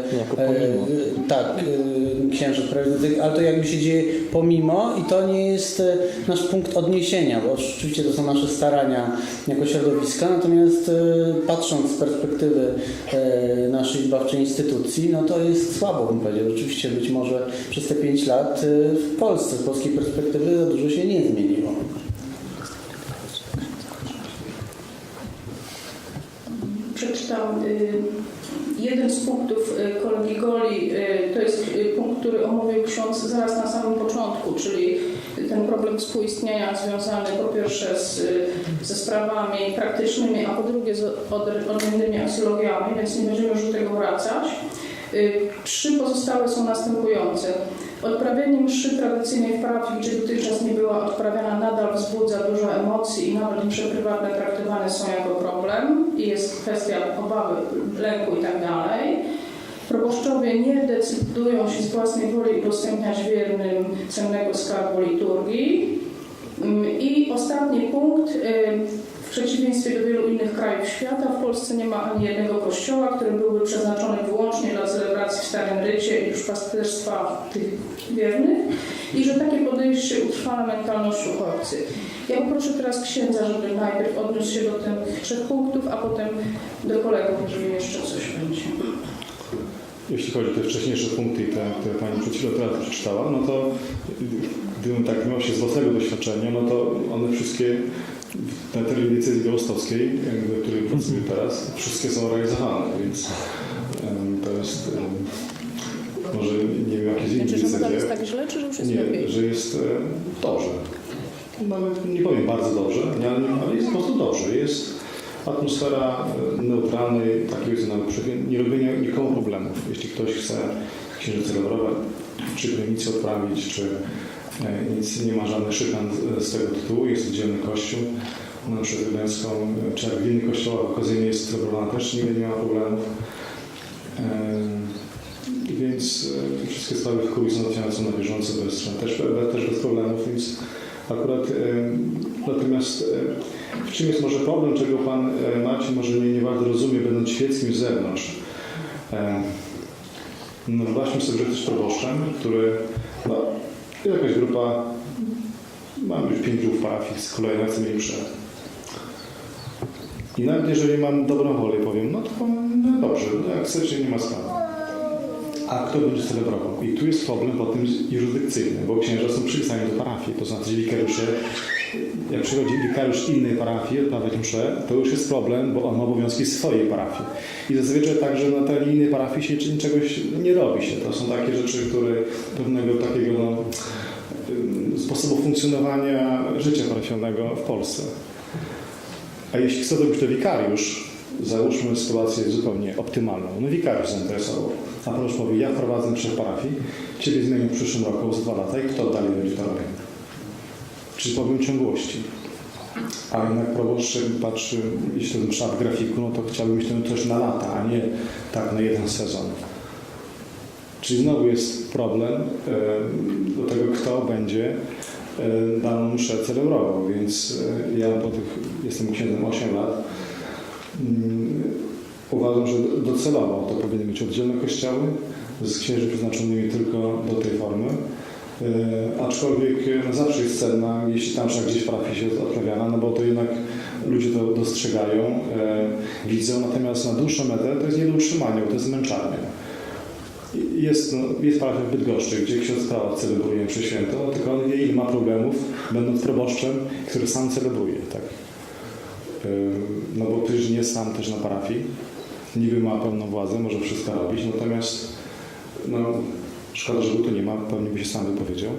księży prawicowych, ale to jakby się dzieje pomimo i to nie jest nasz punkt odniesienia, bo oczywiście to są nasze starania jako środowiska, natomiast patrząc z perspektywy naszej zbawczej instytucji, no to jest słabo, bym powiedział. Oczywiście być może przez te 5 lat w Polsce, z polskiej perspektywy za dużo się nie zmieniło. Przeczytam jeden z punktów kolegi Goli, to jest punkt, który omówił ksiądz zaraz na samym początku, czyli ten problem współistnienia związany po pierwsze ze sprawami praktycznymi, a po drugie z odrębnymi aksjologiami, więc nie będziemy już do tego wracać. 3 pozostałe są następujące. Odprawianie mszy tradycyjnej w parafii, gdzie dotychczas nie była odprawiana, nadal wzbudza dużo emocji i nawet msze prywatne traktowane są jako problem i jest kwestia obawy, lęku i tak dalej. Proboszczowie nie decydują się z własnej woli udostępniać wiernym cennego skarbu liturgii. I ostatni punkt. W przeciwieństwie do wielu innych krajów świata, w Polsce nie ma ani jednego kościoła, który byłby przeznaczony wyłącznie dla celebracji w Starym Rycie i duszpasterstwa tych wiernych i że takie podejście utrwala mentalność uchodźcy. Ja poproszę teraz księdza, żeby najpierw odniósł się do tych 3 punktów, a potem do kolegów, jeżeli jeszcze coś będzie. Jeśli chodzi o te wcześniejsze punkty, które Pani przed chwilą teraz przeczytała, no to gdybym tak miał się z własnego doświadczenia, no to one wszystkie na terenie diecezji białostockiej, w której pracuję teraz, wszystkie są realizowane, więc to jest może nie wiem jakie z innych Znaczy, że nadal jest diecezji. tak źle, czy że już jest Nie, lepiej? że jest dobrze. Nawet nie powiem bardzo dobrze, ale jest po prostu dobrze. Jest atmosfera neutralnej, takiej nie robienia nikomu problemów. Jeśli ktoś chce księżyc celebrować, czy prymitację odprawić, czy nic, nie ma żadnych szykan z tego tytułu, jest oddzielny kościół na mszę wiedeńską, czy jak w innych kościołach okazyjnie jest celebrowana też, nie ma problemów. Więc wszystkie sprawy w Kubi są załatwiane na bieżąco, też bez problemów, więc akurat natomiast w czym jest może problem, czego Pan Marcin może nie bardzo rozumie, będąc świeckim z zewnątrz. No wyobraźmy sobie, że jesteś proboszczem, który jakaś grupa, mam już 5 grup parafii, z kolei chcę mieć mszę. I nawet jeżeli mam dobrą wolę i powiem, no to no dobrze, jak chcecie, nie ma sprawy. A kto będzie celebrował? I tu jest problem potem jurysdykcyjny, bo księża są przypisani do parafii, to znaczy wikariusze. Jak przychodzi wikariusz innej parafii odprawiać mszę, to już jest problem, bo on ma obowiązki swojej parafii. I zazwyczaj także na terenie innej parafii się czegoś nie robi się. To są takie rzeczy, które pewnego takiego sposobu funkcjonowania życia parafialnego w Polsce. A jeśli chce to być to wikariusz, załóżmy sytuację zupełnie optymalną. No wikariusz zainteresował. A proszę mówi, ja prowadzę mszę w parafii, ciebie zmienię w przyszłym roku za 2 lata i kto dalej będzie to robił? Czy powiem ciągłości? A jednak proboszcz patrzy, jeśli to msza w grafiku, no to chciałbym mieć to też na lata, a nie tak na jeden sezon. Czyli znowu jest problem do tego, kto będzie daną mszę celebrował, więc ja jestem księdzem 8 lat. Uważam, że docelowo to powinny być oddzielne kościoły z księży przeznaczonymi tylko do tej formy. Aczkolwiek zawsze jest cenna, jeśli tam msza gdzieś w parafii się odprawiana, no bo to jednak ludzie to dostrzegają, widzą, natomiast na dłuższą metę to jest nie do utrzymania, bo to jest zmęczarnia. Jest parafia w Bydgoszczy, gdzie ksiądz prawa celebruje mszę świętą, tylko on wie, ile ma problemów, będąc proboszczem, który sam celebruje. Tak? No bo przecież nie jest sam też na parafii, niby ma pełną władzę, może wszystko robić, natomiast no, szkoda, że tu nie ma, pewnie by się sam wypowiedział.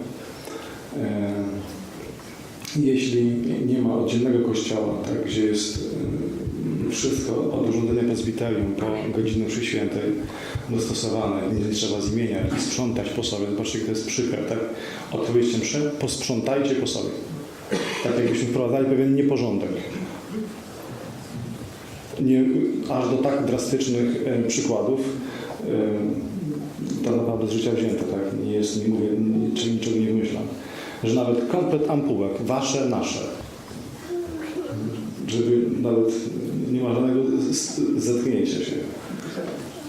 Jeśli nie ma oddzielnego kościoła, tak, gdzie jest wszystko od urządzenia prezbiterium po godzinę mszy świętej dostosowane, nie trzeba zmieniać i sprzątać po sobie. Zobaczcie, to jest przykre, tak? Odpowiedzcie mszę, posprzątajcie po sobie. Tak jakbyśmy wprowadzali pewien nieporządek. Aż do tak drastycznych przykładów to naprawdę z życia wzięte, tak? Nie mówię, niczego nie wymyślam. że nawet komplet ampułek, wasze, nasze, żeby nawet nie ma żadnego zetknięcia się.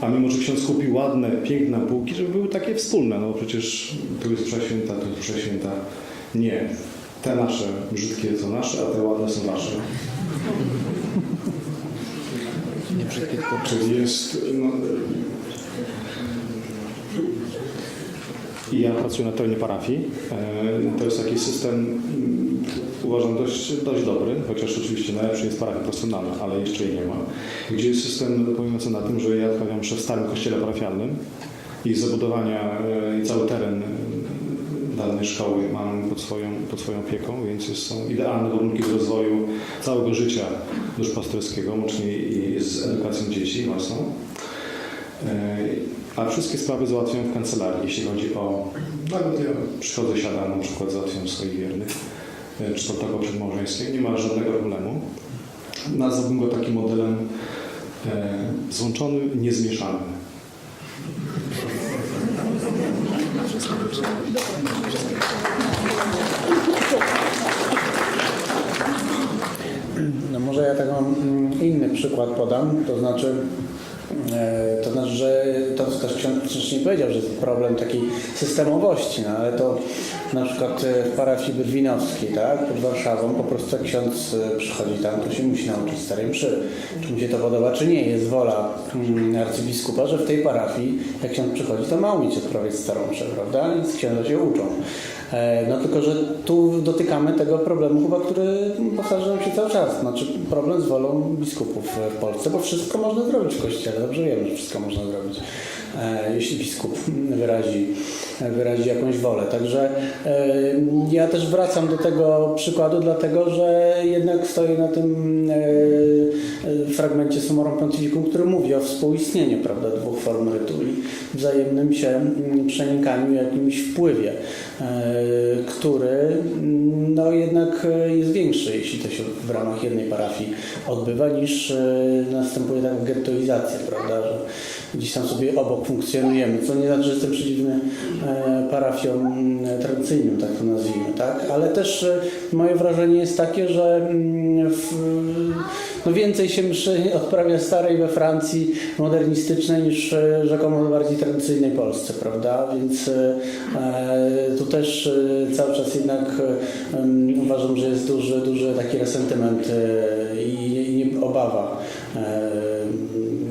A mimo, że ksiądz kupił ładne, piękne ampułki, żeby były takie wspólne, no przecież tu jest msza święta, tu jest msza święta. Nie. Te nasze brzydkie to nasze, a te ładne są wasze. Czyli jest... No, i ja pracuję na terenie parafii. To jest taki system, uważam, dość dobry, chociaż oczywiście najlepszy jest parafia profesjonalna, ale jeszcze jej nie ma. Gdzie jest system polegający na tym, że ja odprawiam mszę w starym kościele parafialnym i zabudowania i cały teren danej szkoły mam pod swoją opieką, więc są idealne warunki do rozwoju całego życia duszpasterskiego, łącznie i z edukacją dzieci własną. A wszystkie sprawy załatwiam w kancelarii, jeśli chodzi o... Nawet ja przychodzę, siadam, na przykład załatwiam swoich wiernych, czy to tako przedmałżeńskie, nie ma żadnego problemu. Nazwałbym go takim modelem złączony, niezmieszany. No może ja taką inny przykład podam, to znaczy, że to też ksiądz wcześniej powiedział, że jest problem takiej systemowości, no ale to na przykład w parafii brwinowskiej, tak, pod Warszawą, po prostu jak ksiądz przychodzi tam, to się musi nauczyć starej mszy. Czy mu się to podoba, czy nie. Jest wola arcybiskupa, że w tej parafii, jak ksiądz przychodzi, to ma umieć odprawiać starą mszę, prawda? Więc księża się uczą. No tylko, że tu dotykamy tego problemu chyba, który powtarza nam się cały czas. Znaczy problem z wolą biskupów w Polsce, bo wszystko można zrobić w Kościele. Dobrze wiemy, że wszystko można zrobić, jeśli biskup wyrazi jakąś wolę. Także ja też wracam do tego przykładu, dlatego że jednak stoję na tym fragmencie Summorum Pontificum, który mówi o współistnieniu, prawda, dwóch form rytu i wzajemnym się przenikaniu, jakimś wpływie, który no jednak jest większy, jeśli to się w ramach jednej parafii odbywa, niż następuje taka gettoizacja, prawda, że gdzieś tam sobie obok funkcjonujemy, co nie znaczy, że jestem przeciwny parafiom tradycyjnym, tak to nazwijmy, tak? Ale też moje wrażenie jest takie, że no więcej się mszy odprawia starej we Francji modernistycznej niż rzekomo bardziej tradycyjnej Polsce, prawda? Więc tu też cały czas jednak uważam, że jest duży taki resentyment i obawa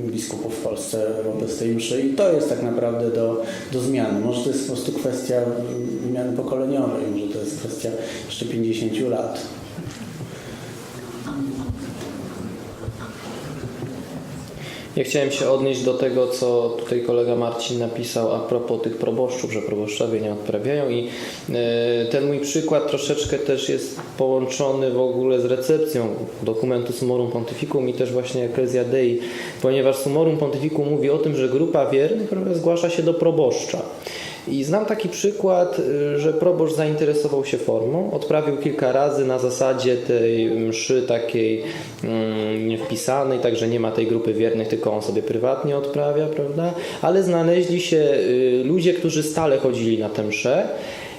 biskupów w Polsce wobec tej mszy i to jest tak naprawdę do zmiany. Może to jest po prostu kwestia zmiany pokoleniowej, może to jest kwestia jeszcze 50 lat. Ja chciałem się odnieść do tego, co tutaj kolega Marcin napisał a propos tych proboszczów, że proboszczowie nie odprawiają i ten mój przykład troszeczkę też jest połączony w ogóle z recepcją dokumentu Summorum Pontificum i też właśnie Ecclesia Dei, ponieważ Summorum Pontificum mówi o tym, że grupa wiernych zgłasza się do proboszcza. I znam taki przykład, że proboszcz zainteresował się formą, odprawił kilka razy na zasadzie tej mszy takiej niewpisanej, także nie ma tej grupy wiernych, tylko on sobie prywatnie odprawia, prawda? Ale znaleźli się ludzie, którzy stale chodzili na tę mszę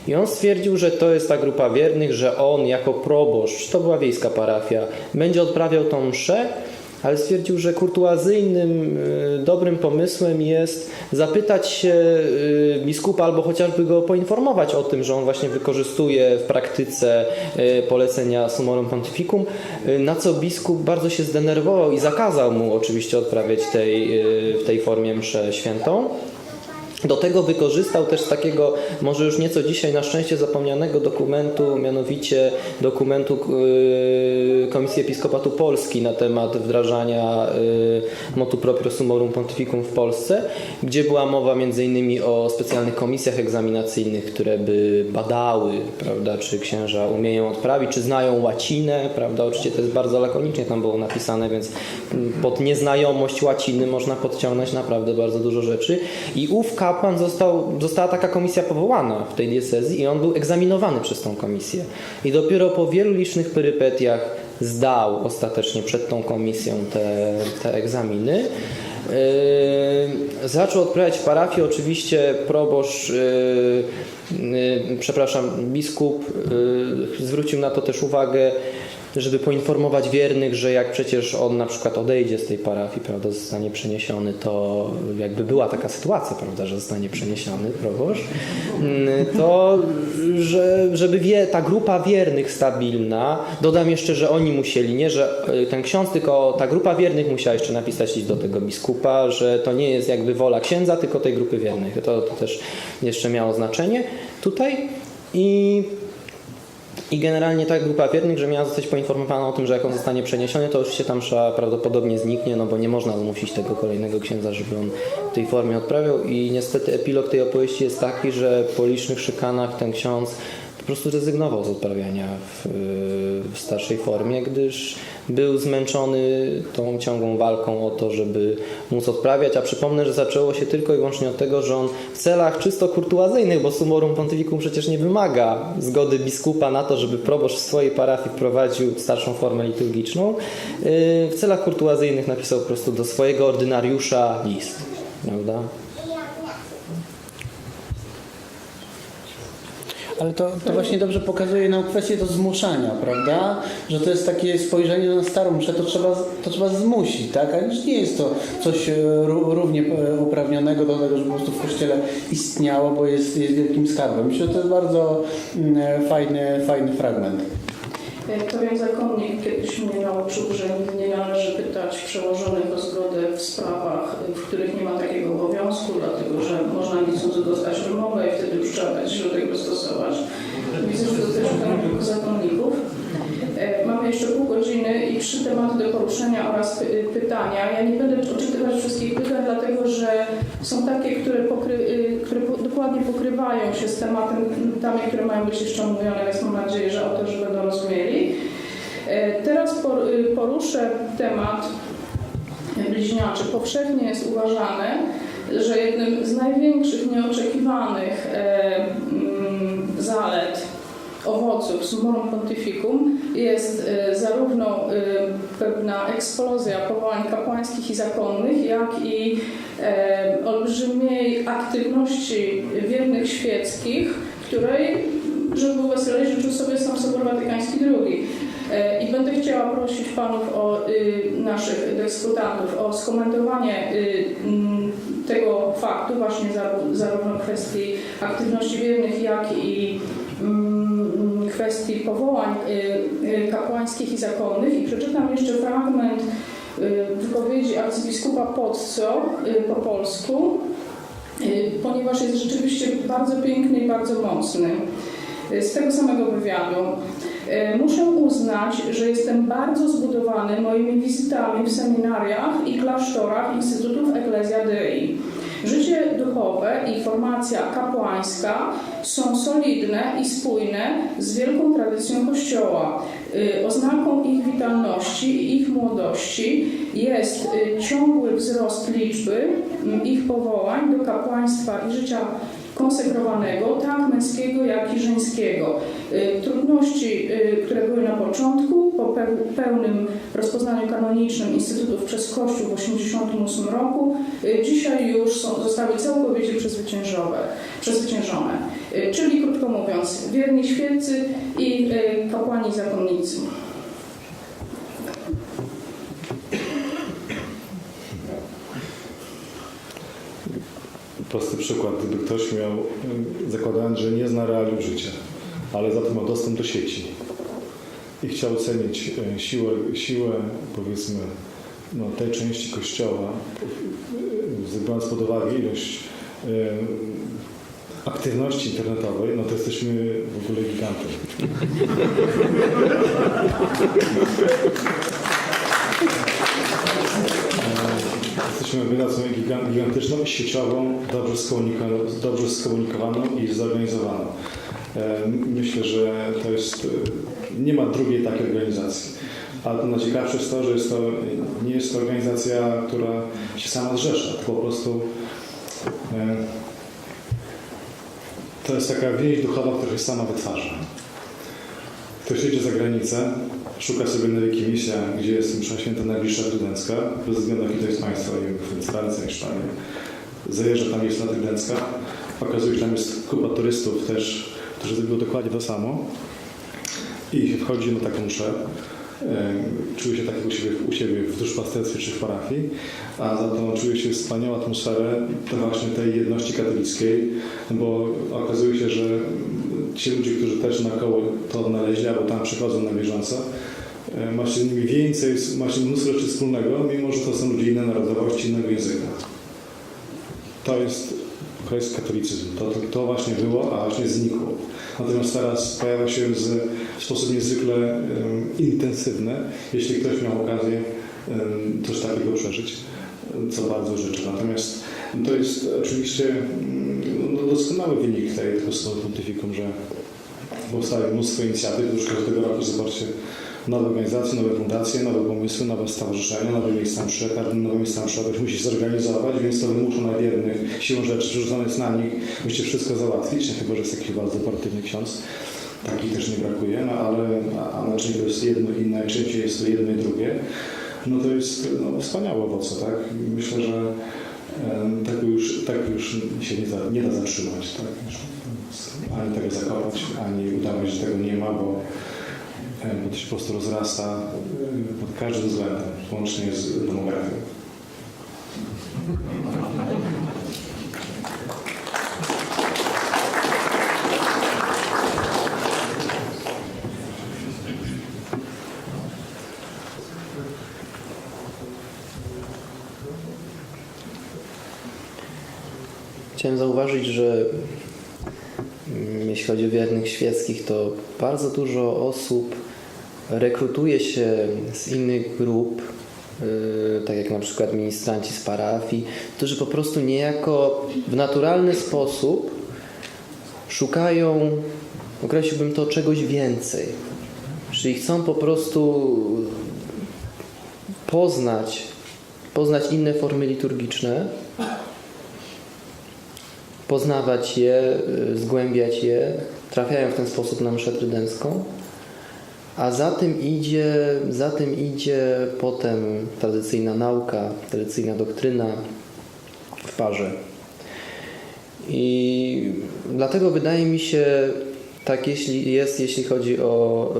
i on stwierdził, że to jest ta grupa wiernych, że on jako proboszcz, to była wiejska parafia, będzie odprawiał tą mszę, ale stwierdził, że kurtuazyjnym, dobrym pomysłem jest zapytać się biskupa albo chociażby go poinformować o tym, że on właśnie wykorzystuje w praktyce polecenia Summorum Pontificum, na co biskup bardzo się zdenerwował i zakazał mu oczywiście odprawiać w tej formie mszę świętą. Do tego wykorzystał też takiego, może już nieco dzisiaj na szczęście zapomnianego dokumentu, mianowicie dokumentu Komisji Episkopatu Polski na temat wdrażania motu proprio Summorum Pontificum w Polsce, gdzie była mowa m.in. o specjalnych komisjach egzaminacyjnych, które by badały, prawda, czy księża umieją odprawić, czy znają łacinę, prawda, oczywiście to jest bardzo lakonicznie tam było napisane, więc pod nieznajomość łaciny można podciągnąć naprawdę bardzo dużo rzeczy i ów kapłan została taka komisja powołana w tej diecezji i on był egzaminowany przez tą komisję. I dopiero po wielu licznych perypetiach zdał ostatecznie przed tą komisją te egzaminy. Zaczął odprawiać w parafii oczywiście proboszcz, biskup zwrócił na to też uwagę, żeby poinformować wiernych, że jak przecież on na przykład odejdzie z tej parafii, prawda, zostanie przeniesiony, to jakby była taka sytuacja, prawda, że zostanie przeniesiony proboszcz, to żeby ta grupa wiernych stabilna, dodam jeszcze, że oni musieli, nie, że ten ksiądz, tylko ta grupa wiernych musiała jeszcze napisać list do tego biskupa, że to nie jest jakby wola księdza, tylko tej grupy wiernych. To też jeszcze miało znaczenie tutaj i generalnie ta grupa wiernych, że miała zostać poinformowana o tym, że jak on zostanie przeniesiony, to oczywiście ta msza prawdopodobnie zniknie, no bo nie można zmusić tego kolejnego księdza, żeby on w tej formie odprawiał i niestety epilog tej opowieści jest taki, że po licznych szykanach ten ksiądz po prostu rezygnował z odprawiania w starszej formie, gdyż był zmęczony tą ciągłą walką o to, żeby móc odprawiać, a przypomnę, że zaczęło się tylko i wyłącznie od tego, że on w celach czysto kurtuazyjnych, bo summorum pontificum przecież nie wymaga zgody biskupa na to, żeby proboszcz w swojej parafii wprowadził starszą formę liturgiczną, w celach kurtuazyjnych napisał po prostu do swojego ordynariusza list, prawda? Ale to właśnie dobrze pokazuje nam kwestię do zmuszania, prawda? Że to jest takie spojrzenie na starą mszę, to trzeba zmusić, tak? A nie jest to coś równie uprawnionego do tego, żeby po prostu w Kościele istniało, bo jest wielkim skarbem. Myślę, że to jest bardzo fajny fragment. Pewien zakonnik kiedyś mnie nauczył, że nie należy pytać przełożonych o zgodę w sprawach, w których nie ma takiego obowiązku, dlatego że można nic dostać wymogę i wtedy już trzeba będzie się do tego stosować. Widzę, że to też kilku zakonników. Mamy jeszcze pół godziny i 3 tematy do poruszenia oraz pytania. Ja nie będę odczytywać wszystkich pytań, dlatego że są takie, które dokładnie pokrywają się z tematami, które mają być jeszcze omówione, więc mam nadzieję, że autorzy będą rozumieli. Teraz poruszę temat bliźniaczy. Powszechnie jest uważane, że jednym z największych nieoczekiwanych zalet owoców Summorum Pontificum jest zarówno pewna eksplozja powołań kapłańskich i zakonnych, jak i olbrzymiej aktywności wiernych świeckich, której, żeby było weselej, życzył sobie sam Sobór Watykański II. I będę chciała prosić panów, naszych dyskutantów, o skomentowanie tego faktu, właśnie zarówno kwestii aktywności wiernych, jak i kwestii powołań kapłańskich i zakonnych. I przeczytam jeszcze fragment wypowiedzi arcybiskupa Pozzo po polsku, ponieważ jest rzeczywiście bardzo piękny i bardzo mocny. Z tego samego wywiadu. Muszę uznać, że jestem bardzo zbudowany moimi wizytami w seminariach i klasztorach Instytutów Ecclesia Dei. Życie duchowe i formacja kapłańska są solidne i spójne z wielką tradycją Kościoła. Oznaką ich witalności i ich młodości jest ciągły wzrost liczby ich powołań do kapłaństwa i życia konsekrowanego, tak męskiego, jak i żeńskiego. Trudności, które były na początku, po pełnym rozpoznaniu kanonicznym instytutów przez Kościół w 1988 roku, dzisiaj już zostały całkowicie przezwyciężone. Czyli, krótko mówiąc, wierni świeccy i kapłani zakonnicy. Prosty przykład, gdyby ktoś miał, zakładając, że nie zna realiów życia, ale za to ma dostęp do sieci i chciał ocenić siłę powiedzmy, tej części Kościoła, biorąc pod uwagę ilość aktywności internetowej, to jesteśmy w ogóle gigantem. Jesteśmy organizacją gigantyczną, sieciową, dobrze skomunikowaną i zorganizowaną. Myślę, że to jest, nie ma drugiej takiej organizacji. Ale to najciekawsze jest to, że nie jest to organizacja, która się sama zrzesza, tylko po prostu to jest taka więź duchowa, która się sama wytwarza. Ktoś jedzie za granicę, szuka sobie na Wikimedia, gdzie jest msza święta najbliższa trydencka, bez względu jaki to jest państwo, nie wiem, Francja, Hiszpania. Zajeżdża tam, jest na trydencka, okazuje się, że tam jest kupa turystów też, którzy zrobią dokładnie to samo i wchodzi na taką mszę. Czuje się tak jak u siebie w duszpasterstwie czy w parafii, a za to czuje się wspaniałą atmosferę to właśnie tej jedności katolickiej, bo okazuje się, że ci ludzie, którzy też naokoło to odnaleźli, albo tam przychodzą na bieżąco, ma się z nimi więcej, ma się mnóstwo rzeczy wspólnego, mimo że to są ludzie innej narodowości, innego języka. To jest katolicyzm. To właśnie było, a właśnie znikło. Natomiast teraz pojawia się w sposób niezwykle intensywny, jeśli ktoś miał okazję coś takiego przeżyć, co bardzo życzę. Natomiast to jest oczywiście doskonały wynik tego pontyfikum, że powstaje mnóstwo inicjatyw. Już każdego roku zobaczcie nowe organizacje, nowe fundacje, nowe pomysły, nowe stowarzyszenia, nowe miejsca mszy, każdy nowe miejsca mszy ktoś musi zorganizować, więc to wymusza na wiernych siłą rzeczy, przerzucone jest na nich, musicie wszystko załatwić, chyba że jest taki bardzo partyjny ksiądz. Takich też nie brakuje, no ale a na czym to jest jedno i najczęściej jest to jedno i drugie, no to jest wspaniałe owoce, tak? Myślę, że tak już się nie da zatrzymać, tak? Ani tego zakopać, ani udawać, że tego nie ma, bo to się po prostu rozrasta pod każdym względem, łącznie z demografią. Chciałem zauważyć, że jeśli chodzi o wiernych świeckich, to bardzo dużo osób rekrutuje się z innych grup, tak jak na przykład ministranci z parafii, którzy po prostu niejako w naturalny sposób szukają, określiłbym to, czegoś więcej. Czyli chcą po prostu poznać inne formy liturgiczne, poznawać je, zgłębiać je, trafiają w ten sposób na mszę trydencką, a za tym idzie potem tradycyjna nauka, tradycyjna doktryna w parze. I dlatego wydaje mi się, tak jeśli chodzi o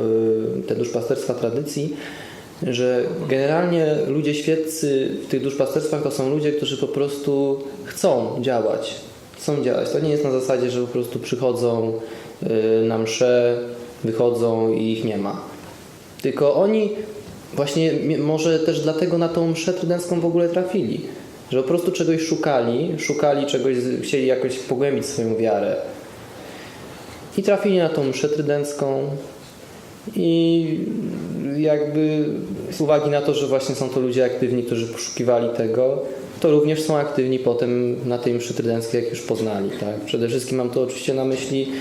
te duszpasterstwa tradycji, że generalnie ludzie świeccy w tych duszpasterstwach to są ludzie, którzy po prostu chcą działać. To nie jest na zasadzie, że po prostu przychodzą na mszę, wychodzą i ich nie ma. Tylko oni właśnie może też dlatego na tą mszę trydencką w ogóle trafili. Że po prostu czegoś szukali czegoś, chcieli jakoś pogłębić swoją wiarę. I trafili na tą mszę trydencką i jakby z uwagi na to, że właśnie są to ludzie aktywni, którzy poszukiwali tego, to również są aktywni potem na tej mszy trydenckiej, jak już poznali. Tak? Przede wszystkim mam to oczywiście na myśli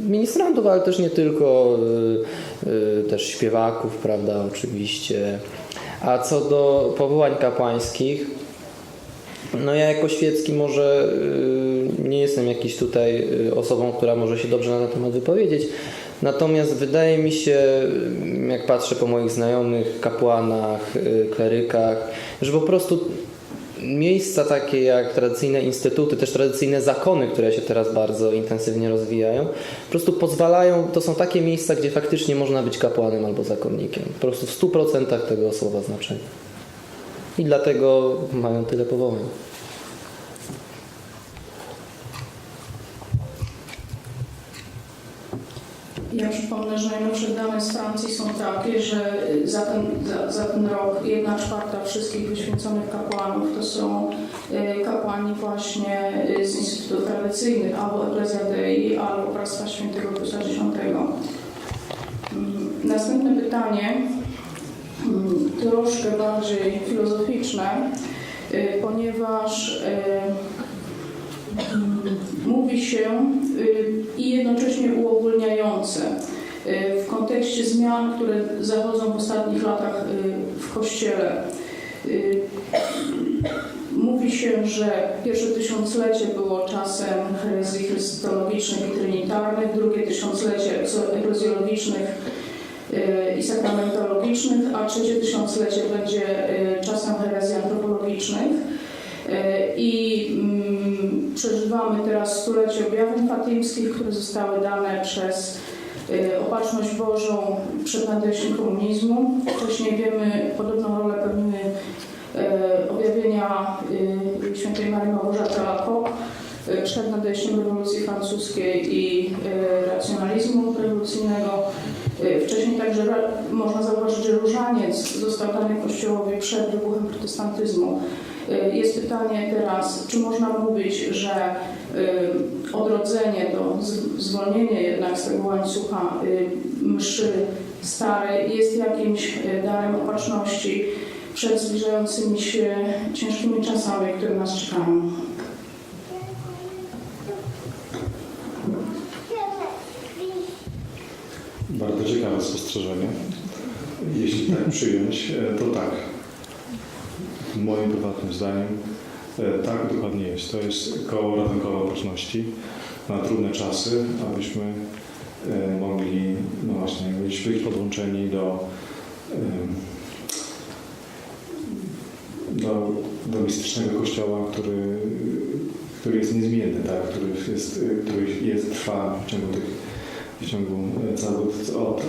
ministrantów, ale też nie tylko, też śpiewaków, prawda, oczywiście. A co do powołań kapłańskich, no ja jako świecki może nie jestem jakiś tutaj osobą, która może się dobrze na ten temat wypowiedzieć. Natomiast wydaje mi się, jak patrzę po moich znajomych, kapłanach, klerykach, że po prostu miejsca takie jak tradycyjne instytuty, też tradycyjne zakony, które się teraz bardzo intensywnie rozwijają, po prostu pozwalają, to są takie miejsca, gdzie faktycznie można być kapłanem albo zakonnikiem. Po prostu w 100% tego słowa znaczenia. I dlatego mają tyle powołań. Ja przypomnę, że najnowsze dane z Francji są takie, że za ten rok 1/4 wszystkich wyświęconych kapłanów to są kapłani właśnie z instytutów tradycyjnych, albo Ecclesia Dei, albo Bractwa Świętego Piusa X. Następne pytanie, troszkę bardziej filozoficzne, ponieważ mówi się i jednocześnie uogólniające w kontekście zmian, które zachodzą w ostatnich latach w Kościele. Mówi się, że pierwsze tysiąclecie było czasem herezji chrystologicznych i trinitarnych, drugie tysiąclecie eklezjologicznych i sakramentologicznych, a trzecie tysiąclecie będzie czasem herezji antropologicznych. Przeżywamy teraz stulecie objawów fatimskich, które zostały dane przez Opatrzność Bożą przed nadejściem komunizmu. Wcześniej wiemy, podobną rolę pełniły objawienia świętej Marii Małgorzaty Alacoque przed nadejściem rewolucji francuskiej i racjonalizmu rewolucyjnego. Wcześniej także można zauważyć, że różaniec został dany Kościołowi przed wybuchem protestantyzmu. Jest pytanie teraz, czy można mówić, że odrodzenie, to zwolnienie jednak z tego łańcucha mszy starej jest jakimś darem opatrzności przed zbliżającymi się ciężkimi czasami, które nas czekają. Bardzo ciekawe spostrzeżenie. Jeśli tak przyjąć, to tak. Moim prywatnym zdaniem tak dokładnie jest. To jest koło ratunkowe opatrzności na trudne czasy, abyśmy mogli, no właśnie, być podłączeni do mistycznego kościoła, który jest niezmienny, tak? który trwa w ciągu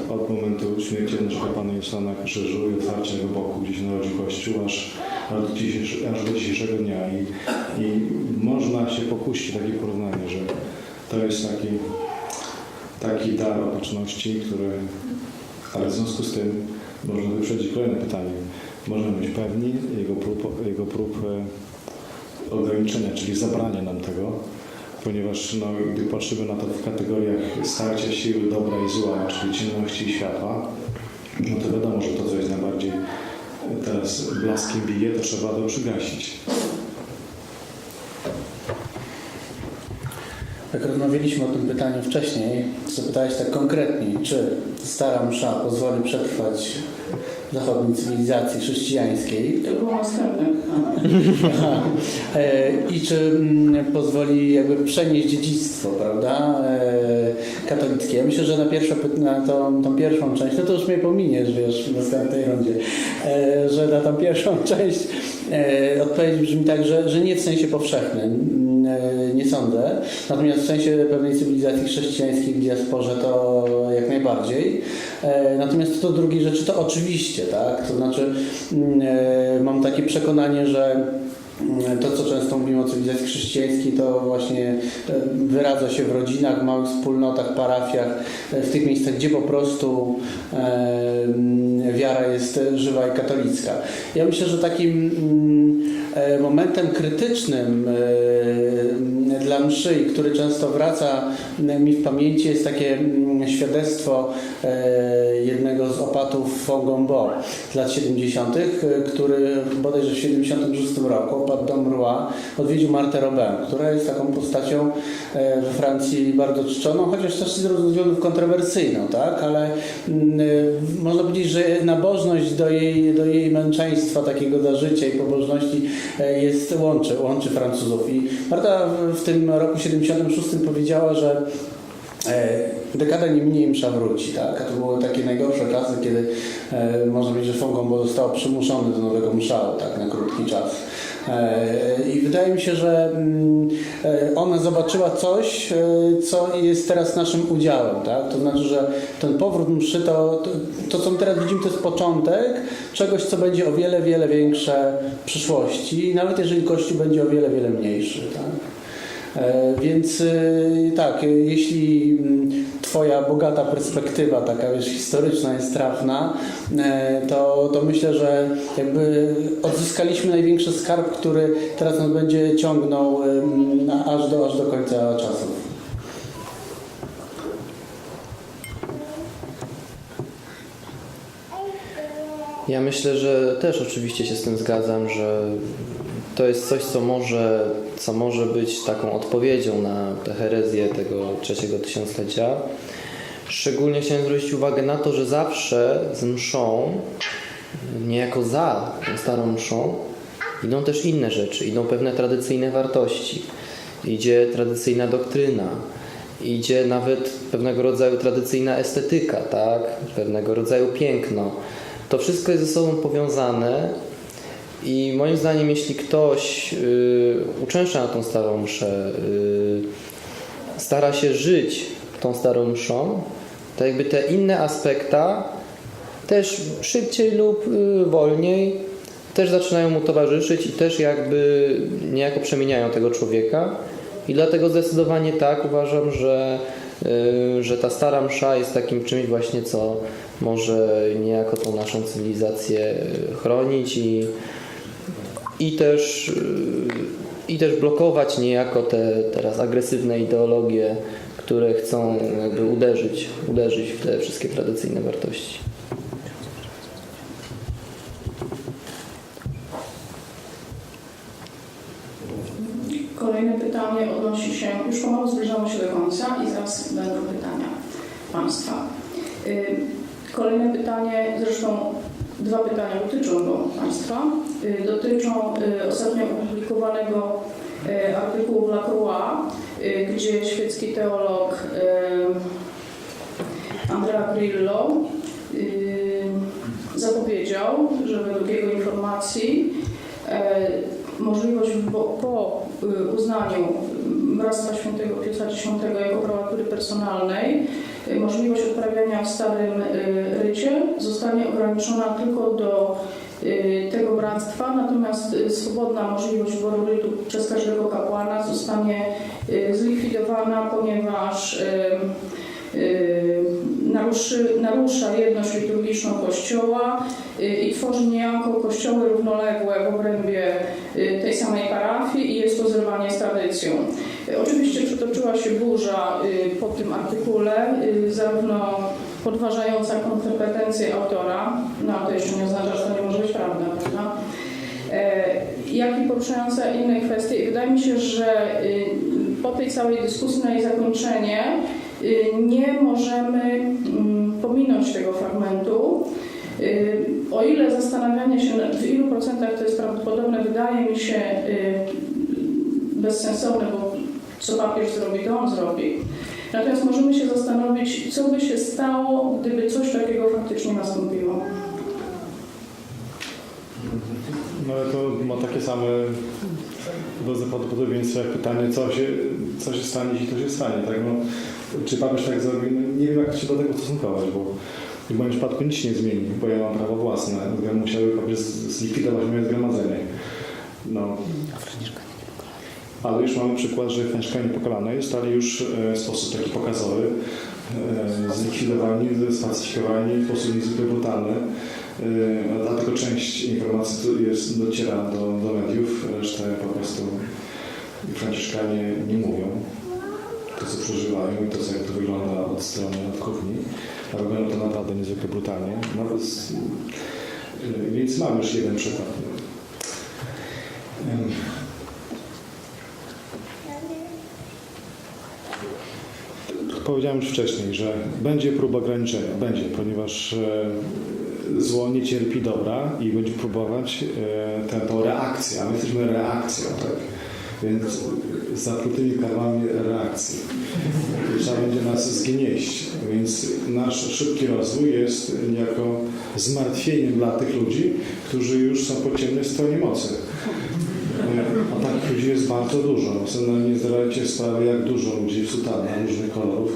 od momentu śmierci naszego Pana Jezusa na krzyżu i otwarcia Jego boku, gdzie się narodził Kościół, aż do dzisiejszego dnia. I można się pokusić takie porównanie, że to jest taki dar opatrzności, ale w związku z tym można wyprzedzić kolejne pytanie. Możemy być pewni jego prób ograniczenia, czyli zabrania nam tego, ponieważ gdy patrzymy na to w kategoriach starcia siły dobra i zła, czyli ciemności i światła, no to wiadomo, że to, co jest najbardziej teraz blaskiem bije, to trzeba to przygasić. Jak rozmawialiśmy o tym pytaniu wcześniej, zapytałeś tak konkretnie, czy stara msza pozwoli przetrwać zachodniej cywilizacji chrześcijańskiej. To było następne. I czy pozwoli jakby przenieść dziedzictwo, prawda, katolickie. Ja myślę, że na tą pierwszą część, no to już mnie pominiesz, wiesz, w następnej rundzie, że na tą pierwszą część odpowiedź brzmi tak, że nie w sensie powszechnym, nie sądzę. Natomiast w sensie pewnej cywilizacji chrześcijańskiej w diasporze to jak najbardziej. Natomiast co do drugiej rzeczy to oczywiście, tak? To znaczy mam takie przekonanie, że to, co często mówimy o cywilizacji chrześcijańskiej, to właśnie wyradza się w rodzinach, małych wspólnotach, parafiach, w tych miejscach, gdzie po prostu wiara jest żywa i katolicka. Ja myślę, że takim momentem krytycznym dla mszy, który często wraca mi w pamięci, jest takie świadectwo jednego z opatów Fongombo z lat 70., który bodajże w 76 roku opat Domrua odwiedził Martę Robin, która jest taką postacią we Francji bardzo czczoną, chociaż też z różnych względów kontrowersyjną, tak? Ale można powiedzieć, że nabożność do jej męczeństwa, takiego do życia i pobożności łączy Francuzów. I Marta w tym roku 76 powiedziała, że dekada nie minie i msza wróci, tak? A to były takie najgorsze czasy, kiedy można powiedzieć, że Fongombo zostało przymuszony do nowego mszału, tak, na krótki czas. I wydaje mi się, że ona zobaczyła coś, co jest teraz naszym udziałem, tak? To znaczy, że ten powrót mszy, to co my teraz widzimy, to jest początek czegoś, co będzie o wiele, wiele większe w przyszłości, nawet jeżeli Kościół będzie o wiele, wiele mniejszy, tak? Więc tak, jeśli Twoja bogata perspektywa, taka wiesz, historyczna jest trafna, to myślę, że jakby odzyskaliśmy największy skarb, który teraz nas będzie ciągnął aż do końca czasów. Ja myślę, że też oczywiście się z tym zgadzam, że to jest coś, co może być taką odpowiedzią na tę herezję tego trzeciego tysiąclecia. Szczególnie chciałem zwrócić uwagę na to, że zawsze z mszą, niejako za tą starą mszą, idą też inne rzeczy, idą pewne tradycyjne wartości, idzie tradycyjna doktryna, idzie nawet pewnego rodzaju tradycyjna estetyka, tak? Pewnego rodzaju piękno. To wszystko jest ze sobą powiązane i moim zdaniem, jeśli ktoś uczęszcza na tą starą mszę, stara się żyć tą starą mszą, to jakby te inne aspekta też szybciej lub wolniej też zaczynają mu towarzyszyć i też jakby niejako przemieniają tego człowieka. I dlatego zdecydowanie tak uważam, że ta stara msza jest takim czymś właśnie, co może niejako tą naszą cywilizację chronić i też blokować niejako te teraz agresywne ideologie, które chcą jakby uderzyć w te wszystkie tradycyjne wartości. Kolejne pytanie odnosi się, już pomału zbliżamy się do końca i zaraz będą pytania Państwa. Kolejne pytanie, zresztą dwa pytania dotyczą go Państwa. Dotyczą ostatnio opublikowanego artykułu w Lacroix, gdzie świecki teolog Andrea Grillo zapowiedział, że według jego informacji możliwość po uznaniu Bractwa Świętego Piotra X jako prałatury personalnej, możliwość odprawiania w Starym Rycie zostanie ograniczona tylko do tego bractwa, natomiast swobodna możliwość wyboru rytu przez każdego kapłana zostanie zlikwidowana, ponieważ narusza jedność liturgiczną Kościoła i tworzy niejako kościoły równoległe w obrębie tej samej parafii i jest to zerwanie z tradycją. Oczywiście przytoczyła się burza po tym artykule, zarówno podważająca kompetencje autora, no to jeszcze nie oznacza, że to nie może być prawda, prawda? Jak i poruszająca inne kwestie. I wydaje mi się, że po tej całej dyskusji na jej zakończenie nie możemy pominąć tego fragmentu. O ile zastanawianie się, w ilu procentach to jest prawdopodobne, wydaje mi się bezsensowne, bo co papież zrobi, to on zrobi. Natomiast możemy się zastanowić, co by się stało, gdyby coś takiego faktycznie nastąpiło. No ale to ma takie same dozy prawdopodobieństwa jak pytanie, co się stanie, jeśli to się stanie, tak? No, czy papież tak zrobi? No, nie wiem, jak się do tego stosunkować, bo w moim przypadku nic się nie zmieni, bo ja mam prawo własne. Musiałby papież zlikwidować moje zgromadzenie. No. Ale już mamy przykład, że Franciszkanie Pokalane zostali już w sposób taki pokazowy zlikwidowani, spacyfikowani w sposób niezwykle brutalny. Dlatego część informacji dociera do mediów, resztę po prostu Franciszkanie nie mówią. To, co przeżywają i to, jak to wygląda od strony, od kuchni. A wygląda to naprawdę niezwykle brutalnie. Więc mamy już jeden przykład. Powiedziałem już wcześniej, że będzie próba ograniczenia. Będzie, ponieważ zło nie cierpi dobra i będzie próbować tę reakcję, a my jesteśmy reakcją, tak? Więc z zaprutymi karłami reakcji. Trzeba będzie nas zgnieść, więc nasz szybki rozwój jest niejako zmartwieniem dla tych ludzi, którzy już są po ciemnej stronie mocy. A takich ludzi jest bardzo dużo. Nie zdawajcie sprawy, jak dużo ludzi w sutannach różnych kolorów